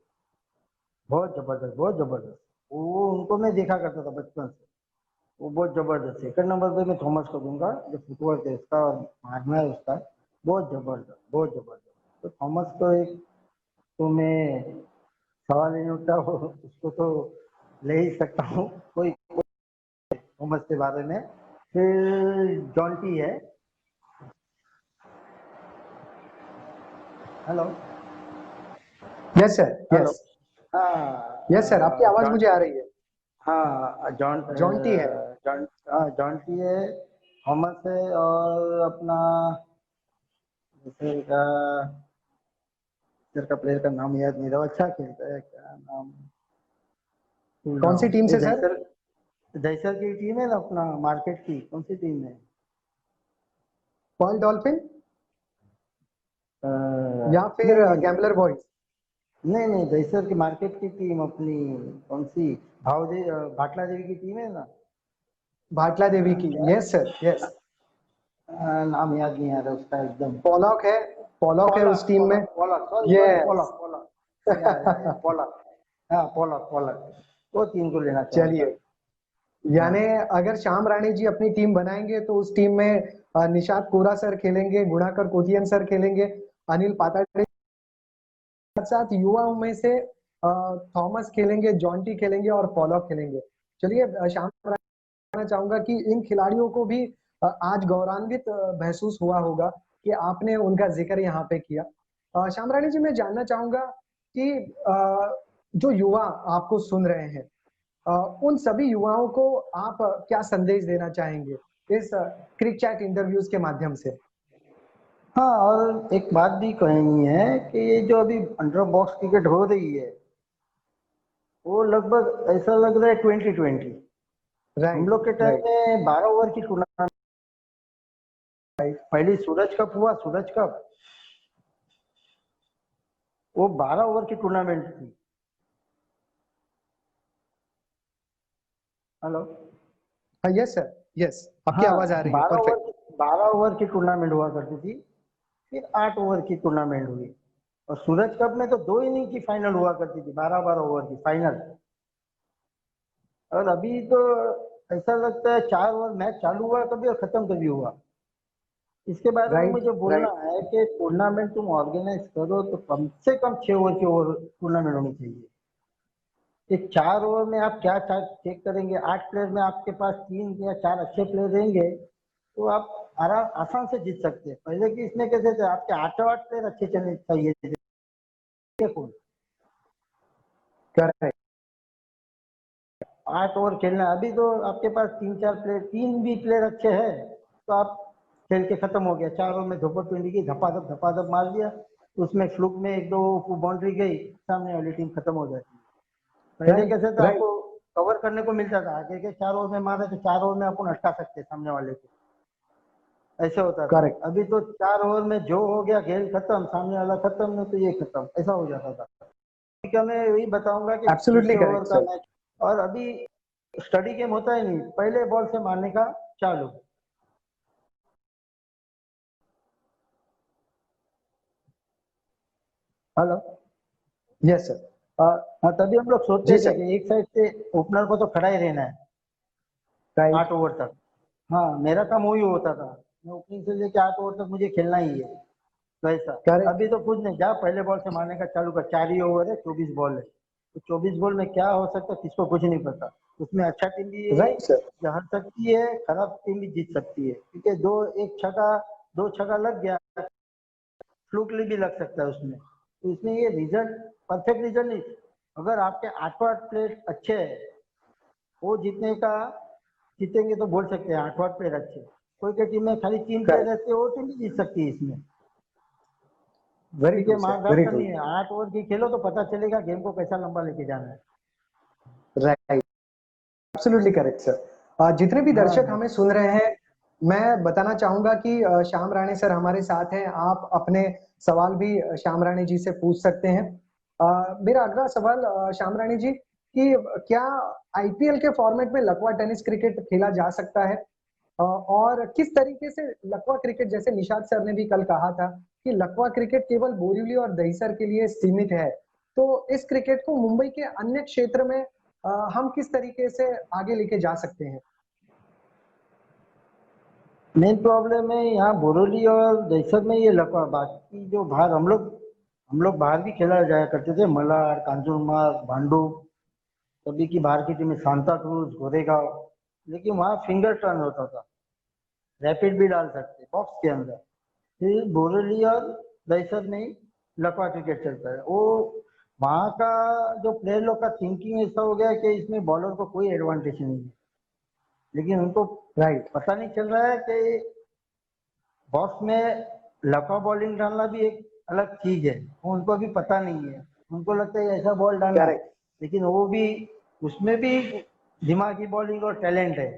बहुत जबरदस्त बहुत जबरदस्त। वो उनको मैं देखा करता था बचपन से। वो बहुत जबरदस्त। सेकंड नंबर पे मैं थॉमस को दूंगा, जो फुटवर्क है उसका और मारना है उसका, बहुत जबरदस्त, बहुत जबरदस्त। तो थॉमस को एक, तो मैं सवाल ही नहीं उठता, उसको तो ले ही सकता हूँ कोई थॉमस के बारे में। फिर जॉन्टी है। Hello. Yes sir, hello. Yes. Yes sir, आपकी हाँ आवाज जॉन, मुझे आ रही है। हाँ जॉन जॉन्टी है। जॉन, हाँ जॉन्टी है, थॉमस है, और अपना दूसरे का, इधर का प्लेयर का नाम याद नहीं रहा, अच्छा खेलता है, क्या नाम भूल रहा कौन सी हूँ। टीम ये से सर? जयसर, जयसर की टीम है ना अपना मार्केट की, कौन सी टीम है? पर्ल डॉल्फिन अ, या फिर नहीं नहीं नहीं गैम्बलर बॉयज? नहीं नहीं, जयसर की मार्केट की टीम अपनी, कौन सी, भाटला देवी की टीम है ना। भाटला देवी की, क्या, यस सर, यस। नाम याद नहीं आ रहा उसका एकदम। पॉलॉक है। पॉलॉक है पोलक उस टीम में। Pollock Pollock, sorry sorry, yes. Pollock Pollock, या पोलक, हाँ पोलक पोलक, वो टीम को लेना चाहूंगा। चलिए, हाँ यानी अगर श्याम राणे जी अपनी टीम बनाएंगे तो उस टीम में निषाद कोरा सर खेलेंगे, गुणाकर कोतियन सर खेलेंगे, अनिल पाताड़े, साथ साथ युवाओं में से थॉमस खेलेंगे, जॉन्टी खेलेंगे और पॉलॉक खेलेंगे। चलिए, श्याम कहना चाहूंगा कि इन खिलाड़ियों को भी आज गौरवान्वित महसूस हुआ होगा कि आपने उनका जिक्र यहाँ पे किया। श्याम राणी जी, मैं जानना चाहूंगा कि जो युवा आपको सुन रहे हैं, अ, उन सभी युवाओं को आप क्या संदेश देना चाहेंगे इस क्रिक चैट इंटरव्यूज के माध्यम से? हाँ, और एक बात भी कहनी है कि ये जो अभी अंडर बॉक्स क्रिकेट हो रही है, वो लगभग ऐसा लग रहा है 2020। हम राइट, लोग के टाइम राइट, में 12 ओवर की टूर्नामेंट, पहली सूरज कप हुआ, सूरज कप, वो 12 ओवर की टूर्नामेंट थी। हेलो। यस सर, यस, आपकी आवाज आ हाँ, रही है, परफेक्ट। 12 ओवर की टूर्नामेंट हुआ करती थी। फिर 8 ओवर की टूर्नामेंट हुई, और सूरज कप में तो 2 इनिंग की फाइनल हुआ करती थी, 12 12 ओवर की फाइनल। और अभी तो ऐसा लगता है 4 ओवर मैच चालू हुआ कभी और खत्म कभी हुआ। इसके बारे में राइट, मुझे बोलना राइट, है कि टूर्नामेंट तुम ऑर्गेनाइज करो तो कम से कम 6 ओवर की ओवर टूर्नामेंट होनी चाहिए। ये 4 ओवर में आप क्या चेक करेंगे? 8 प्लेयर में आपके पास 3 या 4 अच्छे प्लेयर रहेंगे तो आप आराम आसान से जीत सकते हैं। पहले की इसमें कैसे थे, आपके 8 8 प्लेयर अच्छे चलने चाहिए थे। कौन करेक्ट। 8 ओवर खेलना है? अभी तो आपके पास 3 4 प्लेयर, 3 भी प्लेयर अच्छे हैं तो आप खेल के खत्म हो गया। 4 ओवर में धोपट की धपाधप मार दिया, उसमें फ्लूक में 1 2 बाउंड्री गई, सामने वाली टीम खत्म हो जाती है। पहले राइट, कैसे था, राइट, आपको कवर करने को मिलता था, आगे के 4 ओवर में मारे तो 4 ओवर में अपन अटका सकते सामने वाले को, ऐसे होता था। करेक्ट। अभी तो 4 ओवर में जो हो गया, खेल खत्म, सामने वाला खत्म, नहीं तो ये खत्म, ऐसा हो जाता था। ठीक है, मैं यही बताऊंगा कि छह एब्सोल्युटली छह ओवर करेक्ट का सर। मैच। और अभी स्टडी गेम होता ही नहीं, पहले बॉल से मारने का चालू। हेलो। Yes sir. हाँ, तभी हम लोग सोचते जी थे सर। कि एक साइड से ओपनर को तो खड़ा ही रहना है राइट। 8 ओवर तक। हाँ, मेरा काम वही होता था, मैं ओपनिंग से लेके 8 ओवर तक मुझे खेलना ही है, वैसा। करेक्ट। अभी तो कुछ नहीं, जा पहले बॉल से मारने का चालू कर, 4 ही ओवर है, 24 बॉल है, तो 24 बॉल में क्या हो सकता है किसको कुछ नहीं पता। उसमें अच्छा टीम भी है राइट सर। जो हार सकती है, खराब टीम भी जीत सकती है, क्योंकि एक छक्का, 2 छक्का लग गया, फ्लूकली भी लग सकता है उसमें। तो इसमें ये रिजल्ट, परफेक्ट रिजल्ट नहीं। अगर आपके 8 8 प्लेयर अच्छे है, वो जीतेंगे तो बोल सकते हैं 8 8 प्लेयर अच्छे। कोई कोई टीम में खाली 3 प्लेयर करेक्ट। रहते हैं, वो टीम भी जीत सकती है इसमें, वेरी क्योंकि ट्रू सर, मार वेरी करनी ट्रू। है। 8 ओवर की खेलो तो पता चलेगा गेम को कैसा लंबा लेके जाना है। राइट। Absolutely correct sir. जितने भी हाँ दर्शक हाँ हमें सुन रहे हैं, मैं बताना चाहूंगा कि श्याम राणे सर हमारे साथ हैं। आप अपने सवाल भी श्याम राणे जी से पूछ सकते हैं। मेरा अगला सवाल श्याम राणे जी, कि क्या आईपीएल के फॉर्मेट में लकवा टेनिस क्रिकेट खेला जा सकता है? और किस तरीके से लकवा क्रिकेट, जैसे निषाद सर ने भी कल कहा था कि लकवा क्रिकेट केवल बोरिवली और दहिसर के लिए सीमित है, तो इस क्रिकेट को मुंबई के अन्य क्षेत्र में हम किस तरीके से आगे लेके जा सकते हैं? मेन प्रॉब्लम है यहाँ बोरोली और दहशत में ये लगा। बाकी जो बाहर हम लोग बाहर भी खेला जाया करते थे, मलाड, कांजूरमार्ग, भांडुप, कभी की बाहर की टीम सांता क्रूज, गोरेगांव। लेकिन वहाँ फिंगर टर्न होता था, रैपिड भी डाल सकते बॉक्स के अंदर। फिर बोरेली और दहशत में ही लकवा क्रिकेट चलता है। वो वहाँ का जो प्लेयर लोग का थिंकिंग ऐसा हो गया कि इसमें बॉलर को कोई एडवांटेज नहीं है, लेकिन उनको राइट। पता नहीं चल रहा है कि बॉक्स में लकवा बॉलिंग डालना भी एक अलग चीज है। वो उनको अभी पता नहीं है, उनको लगता है ऐसा बॉल डालना है, करेक्ट। लेकिन वो भी उसमें भी दिमागी बॉलिंग और टैलेंट है।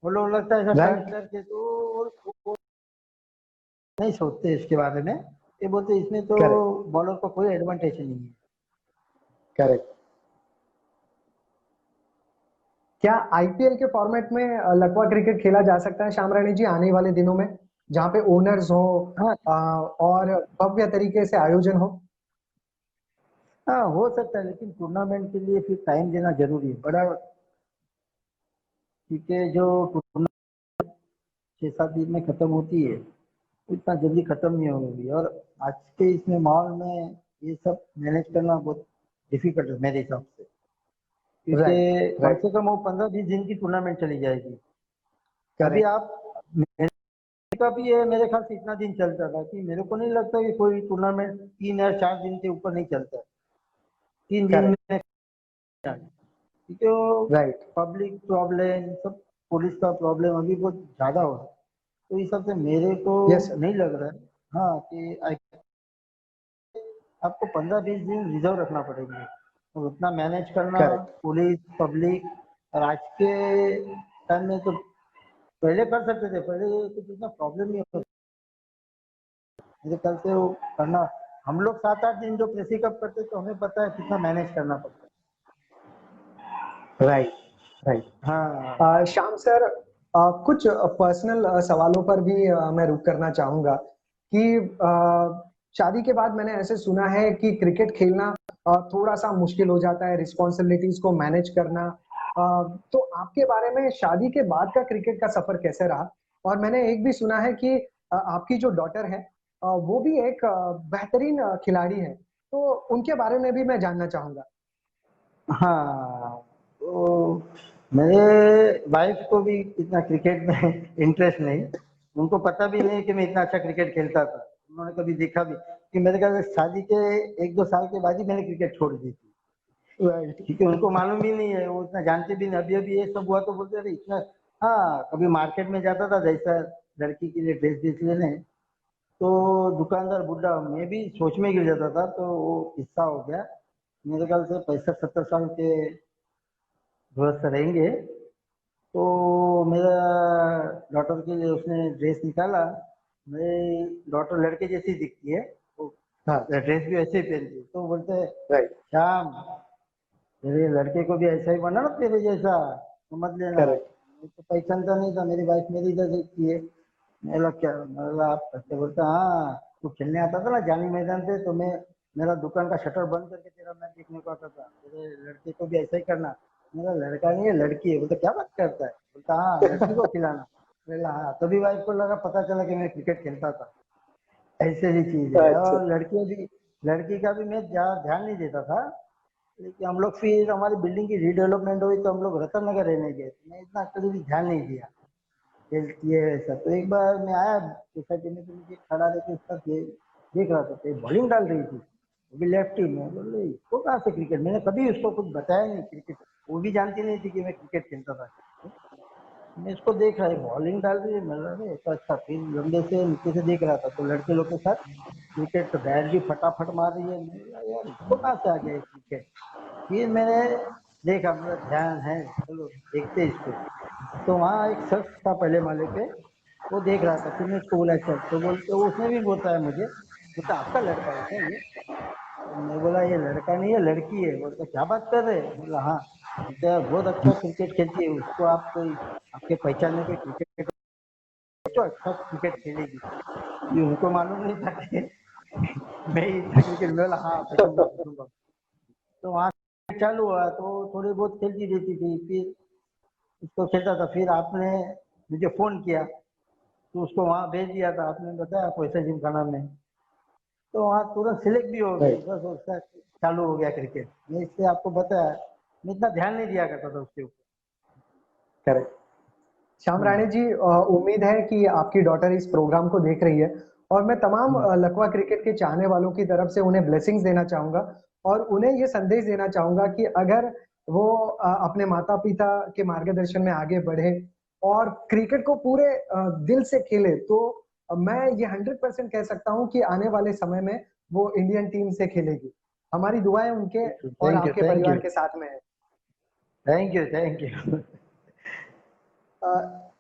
वो लोग लगता है ऐसा टर्न राइट। करके, तो वो नहीं सोचते इसके बारे में। ये बोलते इसमें तो करेक्ट। बॉलर को कोई एडवांटेज नहीं है। करेक्ट। क्या आईपीएल के फॉर्मेट में लकवा क्रिकेट खेला जा सकता है श्याम राणी जी आने वाले दिनों में, जहाँ पे ओनर्स हो हाँ और भव्य तरीके से आयोजन हो? हाँ, हो सकता है, लेकिन टूर्नामेंट के लिए फिर टाइम देना जरूरी है बड़ा। क्योंकि जो टूर्नामेंट 6-7 दिन में खत्म होती है, इतना जल्दी खत्म नहीं होगी। और आज के इसमें माहौल में ये सब मैनेज करना बहुत डिफिकल्ट है मेरे हिसाब से। राइट। क्योंकि कम राइट। से कम वो 15-20 दिन की टूर्नामेंट चली जाएगी। अभी करेक्ट। आप, मेरे का भी ये मेरे ख्याल से इतना दिन चलता था कि मेरे को नहीं लगता कि कोई टूर्नामेंट 3 या 4 दिन के ऊपर नहीं चलता है। 3 दिन करेक्ट। में, क्योंकि राइट। पब्लिक प्रॉब्लम सब, पुलिस का प्रॉब्लम अभी बहुत ज्यादा हो रहा है। तो इस हिसाब से मेरे को यस सर। नहीं लग रहा है, हाँ, कि आपको 15-20 दिन रिजर्व रखना पड़ेगी और उतना मैनेज करना। करेक्ट। पुलिस, पब्लिक, और आज के टाइम में तो पहले कर सकते थे, पहले कुछ इतना प्रॉब्लम नहीं होता। मेरे ख्याल से वो करना, हम लोग 7-8 दिन जो प्रेसी कप करते तो हमें पता है कितना मैनेज करना पड़ता राइट। राइट। है। हाँ श्याम सर, कुछ पर्सनल सवालों पर भी मैं रुक करना चाहूंगा कि शादी के बाद मैंने ऐसे सुना है कि क्रिकेट खेलना थोड़ा सा मुश्किल हो जाता है, रिस्पॉन्सिबिलिटीज को मैनेज करना। तो आपके बारे में शादी के बाद का क्रिकेट का सफर कैसे रहा? और मैंने एक भी सुना है कि आपकी जो डॉटर है वो भी एक बेहतरीन खिलाड़ी है, तो उनके बारे में भी मैं जानना चाहूंगा। हाँ, तो मेरे वाइफ को भी इतना क्रिकेट में इंटरेस्ट नहीं। उनको पता भी नहीं कि मैं इतना अच्छा क्रिकेट खेलता था। उन्होंने कभी देखा भी कि मेरे ख्याल से शादी के 1-2 साल के बाद ही मैंने क्रिकेट छोड़ दी थी। राइट। क्योंकि उनको मालूम ही नहीं है, वो इतना जानते भी नहीं। अभी अभी ये सब हुआ तो बोलते अरे इतना। हाँ, कभी मार्केट में जाता था जैसा लड़की के लिए ड्रेस वेस लेने, तो दुकानदार बुढ़ा, मैं भी सोच में गिर जाता था। तो वो किस्सा हो गया। मेरे ख्याल से 65-70 साल के गृहस्थ रहेंगे, तो मेरा डॉटर के लिए उसने ड्रेस निकाला। मेरी डॉटर लड़के जैसी दिखती है, वो हाँ। ड्रेस भी ऐसे ही पहनती है। तो बोलते हैं राइट। श्याम, तेरे लड़के को भी ऐसा ही बना ना तेरे जैसा, तो मत लेना। करेक्ट। मैं तो पहचानता नहीं था, मेरी वाइफ मेरी इधर देखती है। मेरा क्या, मेरा आप ऐसे बोलता, हाँ तू खेलने आता था ना जानी मैदान पे, तो मैं मेरा दुकान का शटर बंद करके तेरा मैच देखने को आता था। तेरे लड़के को भी ऐसा ही करना। मेरा लड़का नहीं है लड़की है। बोलता क्या बात करता है? बोलता हाँ लड़की को खिलाना। बोला हाँ। तभी वाइफ को लगा, पता चला कि मैं क्रिकेट खेलता था। ऐसे ही चीज है। अच्छा। और लड़की का भी मैं ज्यादा ध्यान नहीं देता था। लेकिन हम लोग फिर हमारी बिल्डिंग की रीडेवलपमेंट हुई तो हम लोग रतन नगर रहने गए, तो मैं इतना कभी भी ध्यान नहीं दिया खेलती है ऐसा। तो एक बार मैं आया सोसाइटी में, तो मुझे खड़ा रह के उसका देख रहा था, तो बॉलिंग डाल रही थी, वो भी लेफ्ट ही में। बोले इसको कहाँ से क्रिकेट, मैंने कभी उसको कुछ बताया नहीं क्रिकेट। वो भी जानती नहीं थी कि मैं क्रिकेट खेलता था। मैं इसको देख रहा है बॉलिंग डाल रही है, मैं लगा ऐसा अच्छा। फिर लंबे से नीचे से देख रहा था, तो लड़के लोग के साथ क्रिकेट, तो बैट भी फटाफट मार रही है। मैं बोला, यार इसको कहाँ से आ गया क्रिकेट। फिर मैंने देखा, मेरा ध्यान है, चलो देखते इसको। तो वहाँ एक शख्स था पहले माले पे, वो देख रहा था। फिर मैं उसको बोला सर, तो बोलते उसने भी बताया मुझे, बोलता आपका लड़का है क्या ये? तो मैं बोला ये लड़का नहीं है लड़की है। बोलता क्या बात कर रहे हैं? बोला हाँ। बोलते यार बहुत अच्छा क्रिकेट खेलती है, उसको आप कोई आपके पहचान में कोई क्रिकेट तो अच्छा क्रिकेट खेलेगी। ये उनको मालूम नहीं था कि मैं ही इतना क्रिकेट। बोला हाँ पहचानूंगा पहचानूंगा। तो वहाँ चालू हुआ, तो थोड़ी बहुत खेलती रहती थी। फिर उसको खेलता था। फिर आपने मुझे फोन किया, तो उसको वहाँ भेज दिया था, आपने बताया पैसा जिमखाना में, तो वहाँ तुरंत सिलेक्ट भी हो गई, बस उसका चालू हो गया क्रिकेट। मैं इससे आपको बताया, मैं इतना ध्यान नहीं दिया करता था उसके ऊपर। करेक्ट। श्याम राणे जी, उम्मीद है कि आपकी डॉटर इस प्रोग्राम को देख रही है, और मैं तमाम लकवा क्रिकेट के चाहने वालों की तरफ से उन्हें ब्लेसिंग्स देना चाहूंगा, और उन्हें ये संदेश देना चाहूंगा कि अगर वो अपने माता पिता के मार्गदर्शन में आगे बढ़े और क्रिकेट को पूरे दिल से खेले, तो मैं ये 100% कह सकता हूँ कि आने वाले समय में वो इंडियन टीम से खेलेगी। हमारी दुआएं उनके और थैंक यू, आपके थैंक यू, परिवार के साथ में है। Thank you, thank you.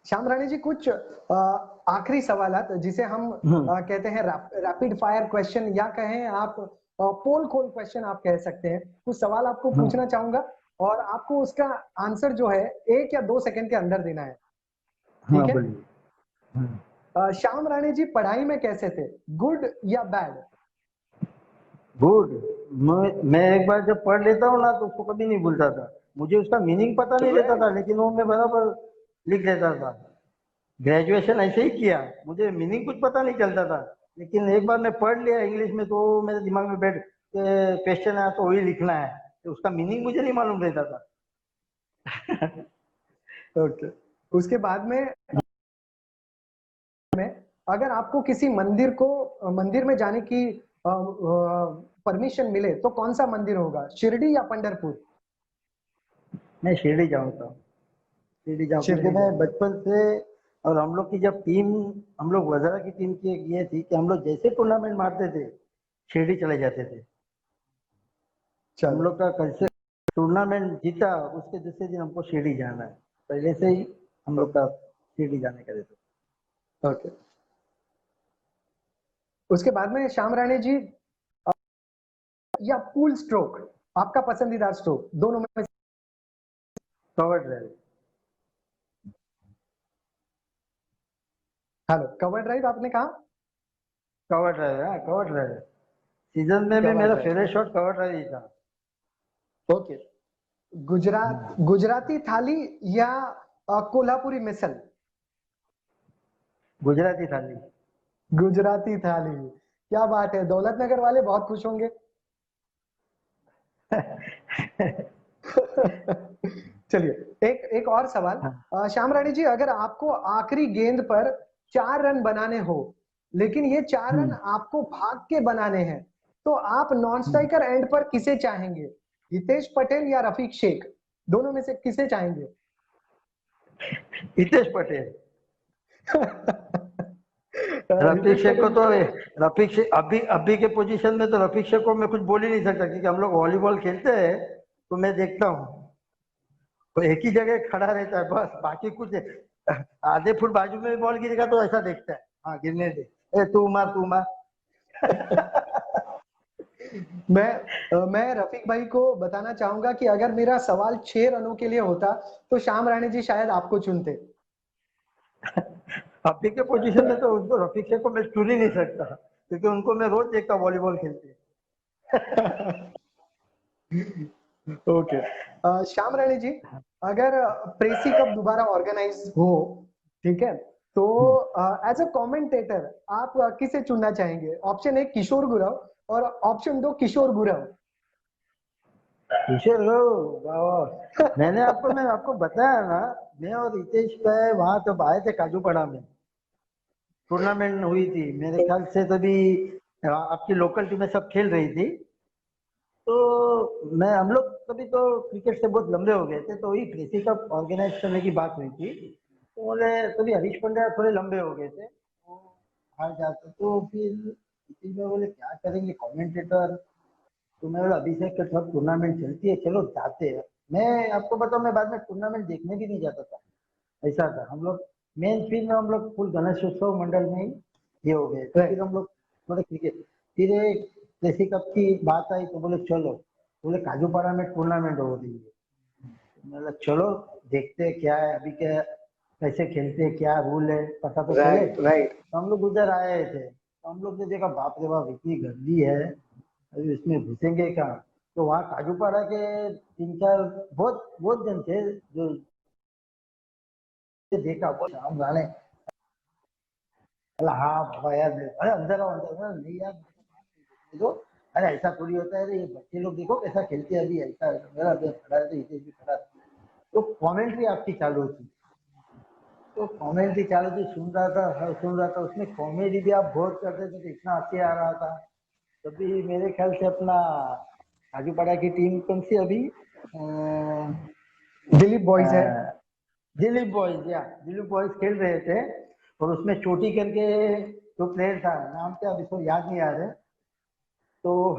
Shyam Rane ji, कुछ आखिरी सवालात जिसे हम कहते हैं रैपिड फायर क्वेश्चन, या कहें आप पोल खोल क्वेश्चन आप कह सकते हैं। कुछ सवाल आपको पूछना चाहूंगा और आपको उसका आंसर जो है 1 या 2 सेकंड के अंदर देना है, ठीक है? श्याम राणे जी पढ़ाई में कैसे थे, गुड या बैड? गुड। मैं एक बार जब पढ़ लेता हूँ ना तो उसको कभी नहीं भूलता था। मुझे उसका मीनिंग पता नहीं रहता था, लेकिन वो मैं बराबर लिख लेता था। ग्रेजुएशन ऐसे ही किया, मुझे मीनिंग कुछ पता नहीं चलता था, लेकिन एक बार मैं पढ़ लिया इंग्लिश में तो मेरे दिमाग में बैठ के क्वेश्चन आया तो वही लिखना है, तो उसका मीनिंग मुझे नहीं मालूम रहता था। ओके। उसके बाद में अगर आपको किसी मंदिर में जाने की परमिशन मिले तो कौन सा मंदिर होगा, शिरडी या पंढरपुर? मैं शिरडी जाऊँगा, शिरडी जाऊँ, क्योंकि मैं बचपन से, और हम लोग की जब टीम, हम लोग वजरा की टीम की एक ये थी कि हम लोग जैसे टूर्नामेंट मारते थे शिरडी चले जाते थे। हम लोग का कैसे टूर्नामेंट जीता उसके दूसरे दिन हमको शिरडी जाना है, पहले से ही हम लोग का शिरडी जाने का रहता। ओके। उसके बाद में श्याम राणे जी, या पूल स्ट्रोक, आपका पसंदीदा स्ट्रोक दोनों में? Cover drive. Hello, cover drive आपने कहा? कवर ड्राइव, हाँ कवर ड्राइव। सीजन में भी मेरा फेवरेट शॉट कवर ड्राइव ही था। ओके। गुजराती थाली या कोल्हापुरी मिसल? गुजराती थाली। गुजराती थाली, क्या बात है, दौलतनगर वाले बहुत खुश होंगे। चलिए, एक और सवाल। श्याम राणे जी, अगर आपको आखिरी गेंद पर 4 रन बनाने हो, लेकिन ये 4 रन आपको भाग के बनाने हैं, तो आप नॉन स्ट्राइकर एंड पर किसे चाहेंगे, हितेश पटेल या रफीक शेख? दोनों में से किसे चाहेंगे? हितेश पटेल। रफीक शेख को तो, रफीक शेख अभी के पोजीशन में तो रफीक शेख को मैं कुछ बोल ही नहीं सकता, क्योंकि हम लोग वॉलीबॉल खेलते हैं तो मैं देखता हूँ तो एक ही जगह खड़ा रहता है बस, बाकी कुछ आधे फुट बाजू में बॉल गिरेगा तो ऐसा देखता है, हाँ गिरने दे, ए तू मार तू मार। मैं रफीक भाई को बताना चाहूंगा कि अगर मेरा सवाल 6 रनों के लिए होता तो श्याम राणे जी शायद आपको चुनते। अभी के पोजीशन में तो उनको, रफीक शेख को मैं चुन ही नहीं सकता, क्योंकि उनको मैं रोज देखता वॉलीबॉल खेलते। ओके। श्याम राणे जी, अगर प्रेसी कप दोबारा ऑर्गेनाइज हो, ठीक है, तो एज अ कमेंटेटर आप किसे चुनना चाहेंगे? ऑप्शन 1 किशोर गुरव और ऑप्शन 2 किशोर गुरव। किशोर गुरव, मैं आपको बताया ना, मैं और रितेश भाई वहां तो आए थे काजूपड़ा में, टूर्नामेंट हुई थी मेरे ख्याल से, तभी आपकी लोकल टीमें सब खेल रही थी, तो मैं, हम लोग कभी तो क्रिकेट से बहुत लंबे हो गए थे, तो वही प्रेसी कप ऑर्गेनाइज करने की बात हुई थी, तो बोले तभी हरीश पांड्या थोड़े लंबे हो गए थे, तो हार जाते, तो फिर नीतीश भाई बोले क्या करेंगे कमेंटेटर, तो मैं बोला अभिषेक के साथ टूर्नामेंट चलती है, चलो जाते हैं। मैं आपको बताऊं, मैं बाद में टूर्नामेंट देखने भी नहीं जाता था, ऐसा था। हम लोग मेन फील्ड में, हम लोग फुल गणेशोत्सव मंडल में ही ये हो गए, तो फिर हम लोग थोड़े क्रिकेट, फिर एक देसी कप की बात आई तो बोले चलो, बोले काजूपाड़ा में टूर्नामेंट हो रही है, मतलब चलो देखते हैं क्या है, अभी क्या कैसे खेलते हैं, क्या रूल है पता तो चले। तो हम लोग उधर आए थे, तो हम लोग ने देखा बाप रे बाप इतनी गर्दी है, अभी इसमें घुसेंगे कहाँ, तो वहाँ काजूपाड़ा के 3-4 बहुत बहुत जन थे जो देखा, बहुत राम राणे बोला हाँ बाबा यार, अरे अंदर आओ अंदर आओ। नहीं यार देखो, अरे ऐसा थोड़ी होता है, अरे ये बच्चे लोग देखो कैसा खेलते हैं, अभी ऐसा मेरा अभी खड़ा है तो इसे भी खड़ा है। तो कमेंट्री आपकी चालू थी, तो कमेंट्री चालू थी, सुन रहा था, हर सुन रहा था, उसमें कॉमेडी भी आप बहुत करते थे तो इतना हंसी आ रहा था। तभी मेरे ख्याल से अपना आजूपाड़ा की टीम कौन सी अभी, दिलीप बॉयज है। दिलीप बॉयज, या दिलीप बॉयज खेल रहे थे, और उसमें चोटी करके जो प्लेयर था, नाम क्या अभी तो याद नहीं आ रहा, तो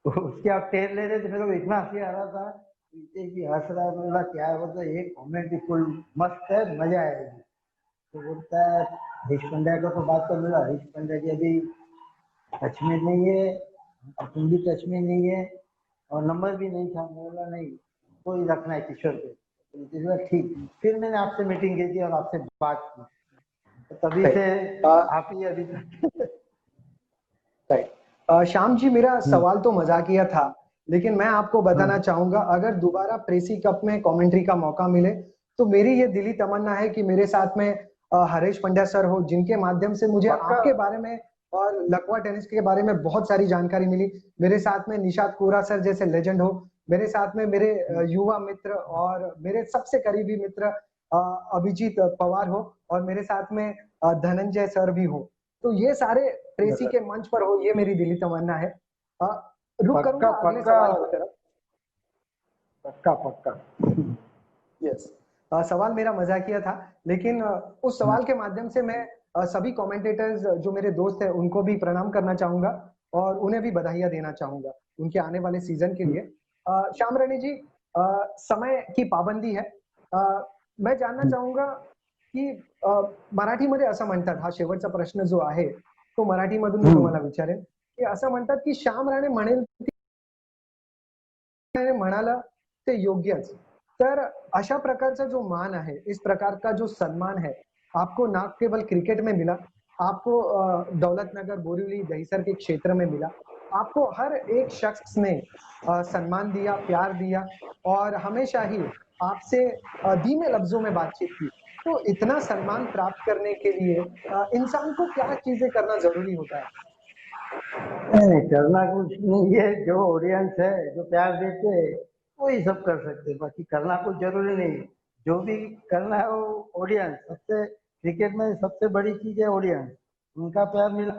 उसके आप टेर ले रहे थे, मेरे को इतना हंसी आ रहा था, पीछे भी हंस रहा है, बोला क्या है, बोलता एक कॉमेडी फुल मस्त है, मजा आएगी। तो बोलता है हरीश पांड्या का तो बात कर मिला, हरीश पांड्या जी अभी टच में नहीं है, अपन भी टच में नहीं है, और नंबर भी नहीं था। मैं बोला नहीं, कोई रखना है किशोर पे। तो नीतीश बोला ठीक। फिर मैंने आपसे मीटिंग की थी और आपसे बात की, तो तभी से आप ही अभी तक। राइट। श्याम जी, मेरा सवाल तो मजाकिया था, लेकिन मैं आपको बताना चाहूंगा, अगर दोबारा प्रेसी कप में कमेंट्री का मौका मिले तो मेरी ये दिली तमन्ना है कि मेरे साथ में हरीश पंड्या सर हो, जिनके माध्यम से मुझे पक्का। आपके बारे में और लकवा टेनिस के बारे में बहुत सारी जानकारी मिली। मेरे साथ में निशात कोरा सर जैसे लेजेंड हो, मेरे साथ में मेरे युवा मित्र और मेरे सबसे करीबी मित्र अभिजीत पवार हो, और मेरे साथ में धनंजय सर भी हो। तो ये सारे प्रेसी के मंच पर हो, ये मेरी दिली तमन्ना है। अ, रुक करूंगा पक्का अगले पक्का सवाल की तरफ। पक्का पक्का। यस। सवाल मेरा मजाकिया था, लेकिन उस सवाल के माध्यम से मैं सभी कमेंटेटर्स जो मेरे दोस्त हैं उनको भी प्रणाम करना चाहूंगा और उन्हें भी बधाइयां देना चाहूंगा उनके आने वाले सीजन के लिए। श्याम राणे जी, समय की पाबंदी है। मैं जानना चाहूंगा की मराठीमध्ये असं म्हणतात, हा शेवटचा प्रश्न जो आहे तो मराठीमधून मी तुम्हाला विचारेन, की असं म्हणतात की श्याम राणे म्हणेल म्हणाला ते योग्यच। तर अशा प्रकारचा जो मान है, इस प्रकार का जो सम्मान है, आपको ना केवल क्रिकेट में मिला, आपको दौलतनगर, बोरीवली, दहिसर के क्षेत्र में मिला। आपको हर एक शख्स ने सम्मान दिया, प्यार दिया और हमेशा ही आपसे धीमे लफ्जों में बातचीत की। तो इतना सम्मान प्राप्त करने के लिए इंसान को क्या चीजें करना जरूरी होता है? नहीं, करना कुछ नहीं है, जो ऑडियंस है जो प्यार देते हैं वही सब कर सकते हैं, बाकी करना कुछ जरूरी नहीं है। जो भी करना है वो ऑडियंस, सबसे क्रिकेट में सबसे बड़ी चीज है ऑडियंस, उनका प्यार मिला।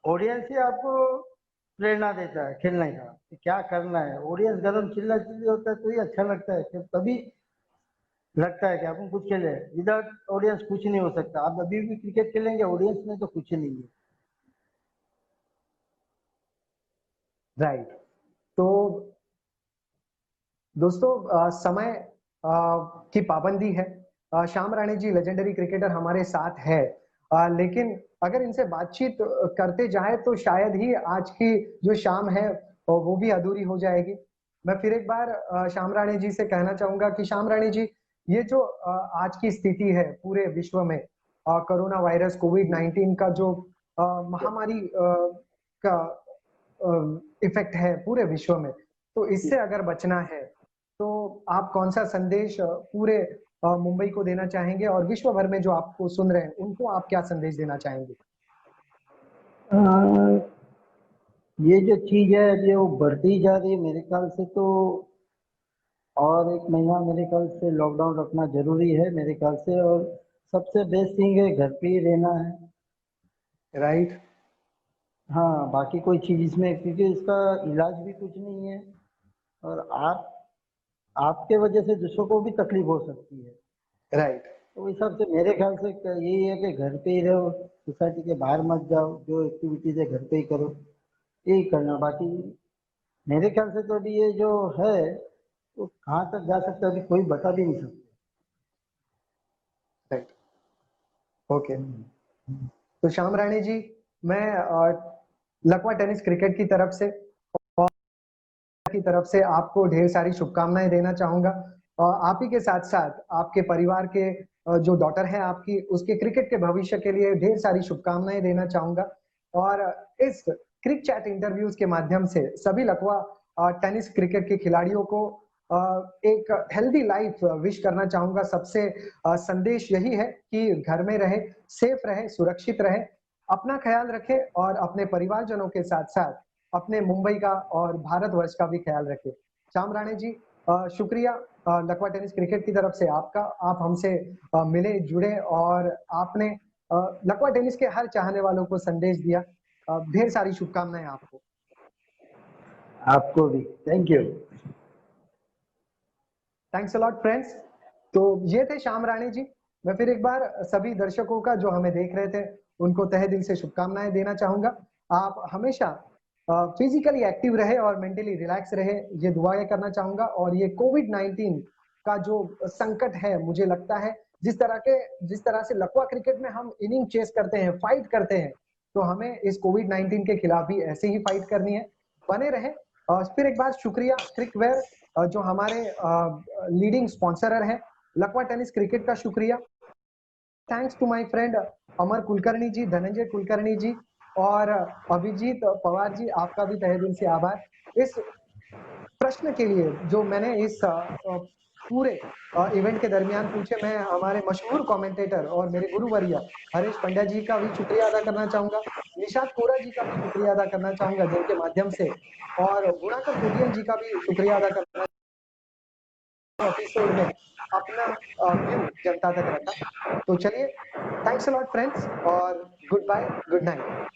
ऑडियंस ही आपको प्रेरणा देता है खेलने का कि क्या करना है। ऑडियंस गरम चिल्ला चिल्ली होता है तो ही अच्छा लगता है, फिर तभी लगता है कि अपन कुछ खेले। विदाउट ऑडियंस कुछ नहीं हो सकता। आप अभी भी क्रिकेट खेलेंगे ऑडियंस में तो कुछ नहीं है। राइट। तो दोस्तों, समय की पाबंदी है। श्याम राणे जी लेजेंडरी क्रिकेटर हमारे साथ है, लेकिन अगर इनसे बातचीत करते जाए तो शायद ही आज की जो शाम है वो भी अधूरी हो जाएगी। मैं फिर एक बार श्याम राणे जी से कहना चाहूंगा कि श्याम राणे जी, ये जो आज की स्थिति है पूरे विश्व में, कोरोना वायरस कोविड-19 का जो महामारी का इफेक्ट है पूरे विश्व में, तो इससे अगर बचना है तो आप कौन-सा संदेश पूरे मुंबई को देना चाहेंगे और विश्व भर में जो आपको सुन रहे हैं, उनको आप क्या संदेश देना चाहेंगे? अ, ये जो चीज है अभी वो बढ़ती जा रही है मेरे ख्याल से, तो और एक महीना मेरे ख्याल से लॉकडाउन रखना जरूरी है मेरे ख्याल से। और सबसे बेस्ट थिंग है घर पे ही रहना है। राइट। हाँ, बाकी कोई चीज इसमें, क्योंकि इसका इलाज भी कुछ नहीं है, और आपके वजह से दूसरों को भी तकलीफ हो सकती है। राइट। तो इस हिसाब से मेरे ख्याल से यही है कि घर पे ही रहो, सोसाइटी के बाहर मत जाओ, जो एक्टिविटीज है घर पे ही करो, यही करना। बाकी मेरे ख्याल से तो अभी ये जो है तो कहाँ तक जा सकता है अभी कोई बता भी नहीं सकता। राइट। ओके। तो श्याम राणे जी, मैं लकवा टेनिस क्रिकेट की तरफ से आपको ढेर सारी शुभकामनाएं देना चाहूंगा। आप ही के साथ-साथ आपके परिवार के जो डॉटर है आपकी, उसके क्रिकेट के भविष्य के लिए ढेर सारी शुभकामनाएं देना चाहूंगा। और इस क्रिक चैट इंटरव्यूज के माध्यम से सभी लकवा टेनिस क्रिकेट के खिलाड़ियों को एक हेल्दी लाइफ विश करना चाहूंगा। सबसे संदेश यही है कि घर में रहे, सेफ रहे, सुरक्षित रहे अपना ख्याल रखें और अपने परिवारजनों के साथ साथ अपने मुंबई का और भारतवर्ष का भी ख्याल रखें। श्याम राणे जी, शुक्रिया लकवा टेनिस क्रिकेट की तरफ से आपका। आप हमसे मिले, जुड़े और आपने लकवा टेनिस के हर चाहने वालों को संदेश दिया। ढेर सारी शुभकामनाएं आपको। आपको भी thank you. Thanks a lot friends. तो ये थे श्याम राणे जी। मैं फिर एक बार सभी दर्शकों का जो हमें देख रहे थे उनको तहे दिल से शुभकामनाएं देना चाहूंगा। आप हमेशा फिजिकली एक्टिव रहे और मेंटली रिलैक्स रहे, ये दुआएं करना चाहूंगा। और ये कोविड-19 का जो संकट है, मुझे लगता है जिस तरह से लकवा क्रिकेट में हम इनिंग चेस करते हैं, फाइट करते हैं, तो हमें इस कोविड-19 के खिलाफ भी ऐसे ही फाइट करनी है। बने रहे। फिर एक बार शुक्रिया क्रिकवेयर जो हमारे लीडिंग स्पॉन्सरर हैं, लकवा टेनिस क्रिकेट का शुक्रिया। थैंक्स टू माय फ्रेंड अमर कुलकर्णी जी, धनंजय कुलकर्णी जी और अभिजीत पवार जी, आपका भी तहे दिल से आभार इस प्रश्न के लिए जो मैंने इस पूरे इवेंट के दरमियान पूछे। मैं हमारे मशहूर कमेंटेटर और मेरे गुरुवर्य हरीश पंड्या जी का भी शुक्रिया अदा करना चाहूंगा, निशात कोरा जी का भी शुक्रिया अदा करना चाहूंगा जिनके माध्यम से, और गुणाकर कोटियल जी का भी शुक्रिया अदा करना एपिसोड में अपना व्यू जनता तक रखा। तो चलिए, थैंक्स अ लॉट फ्रेंड्स और गुड बाय, गुड नाइट।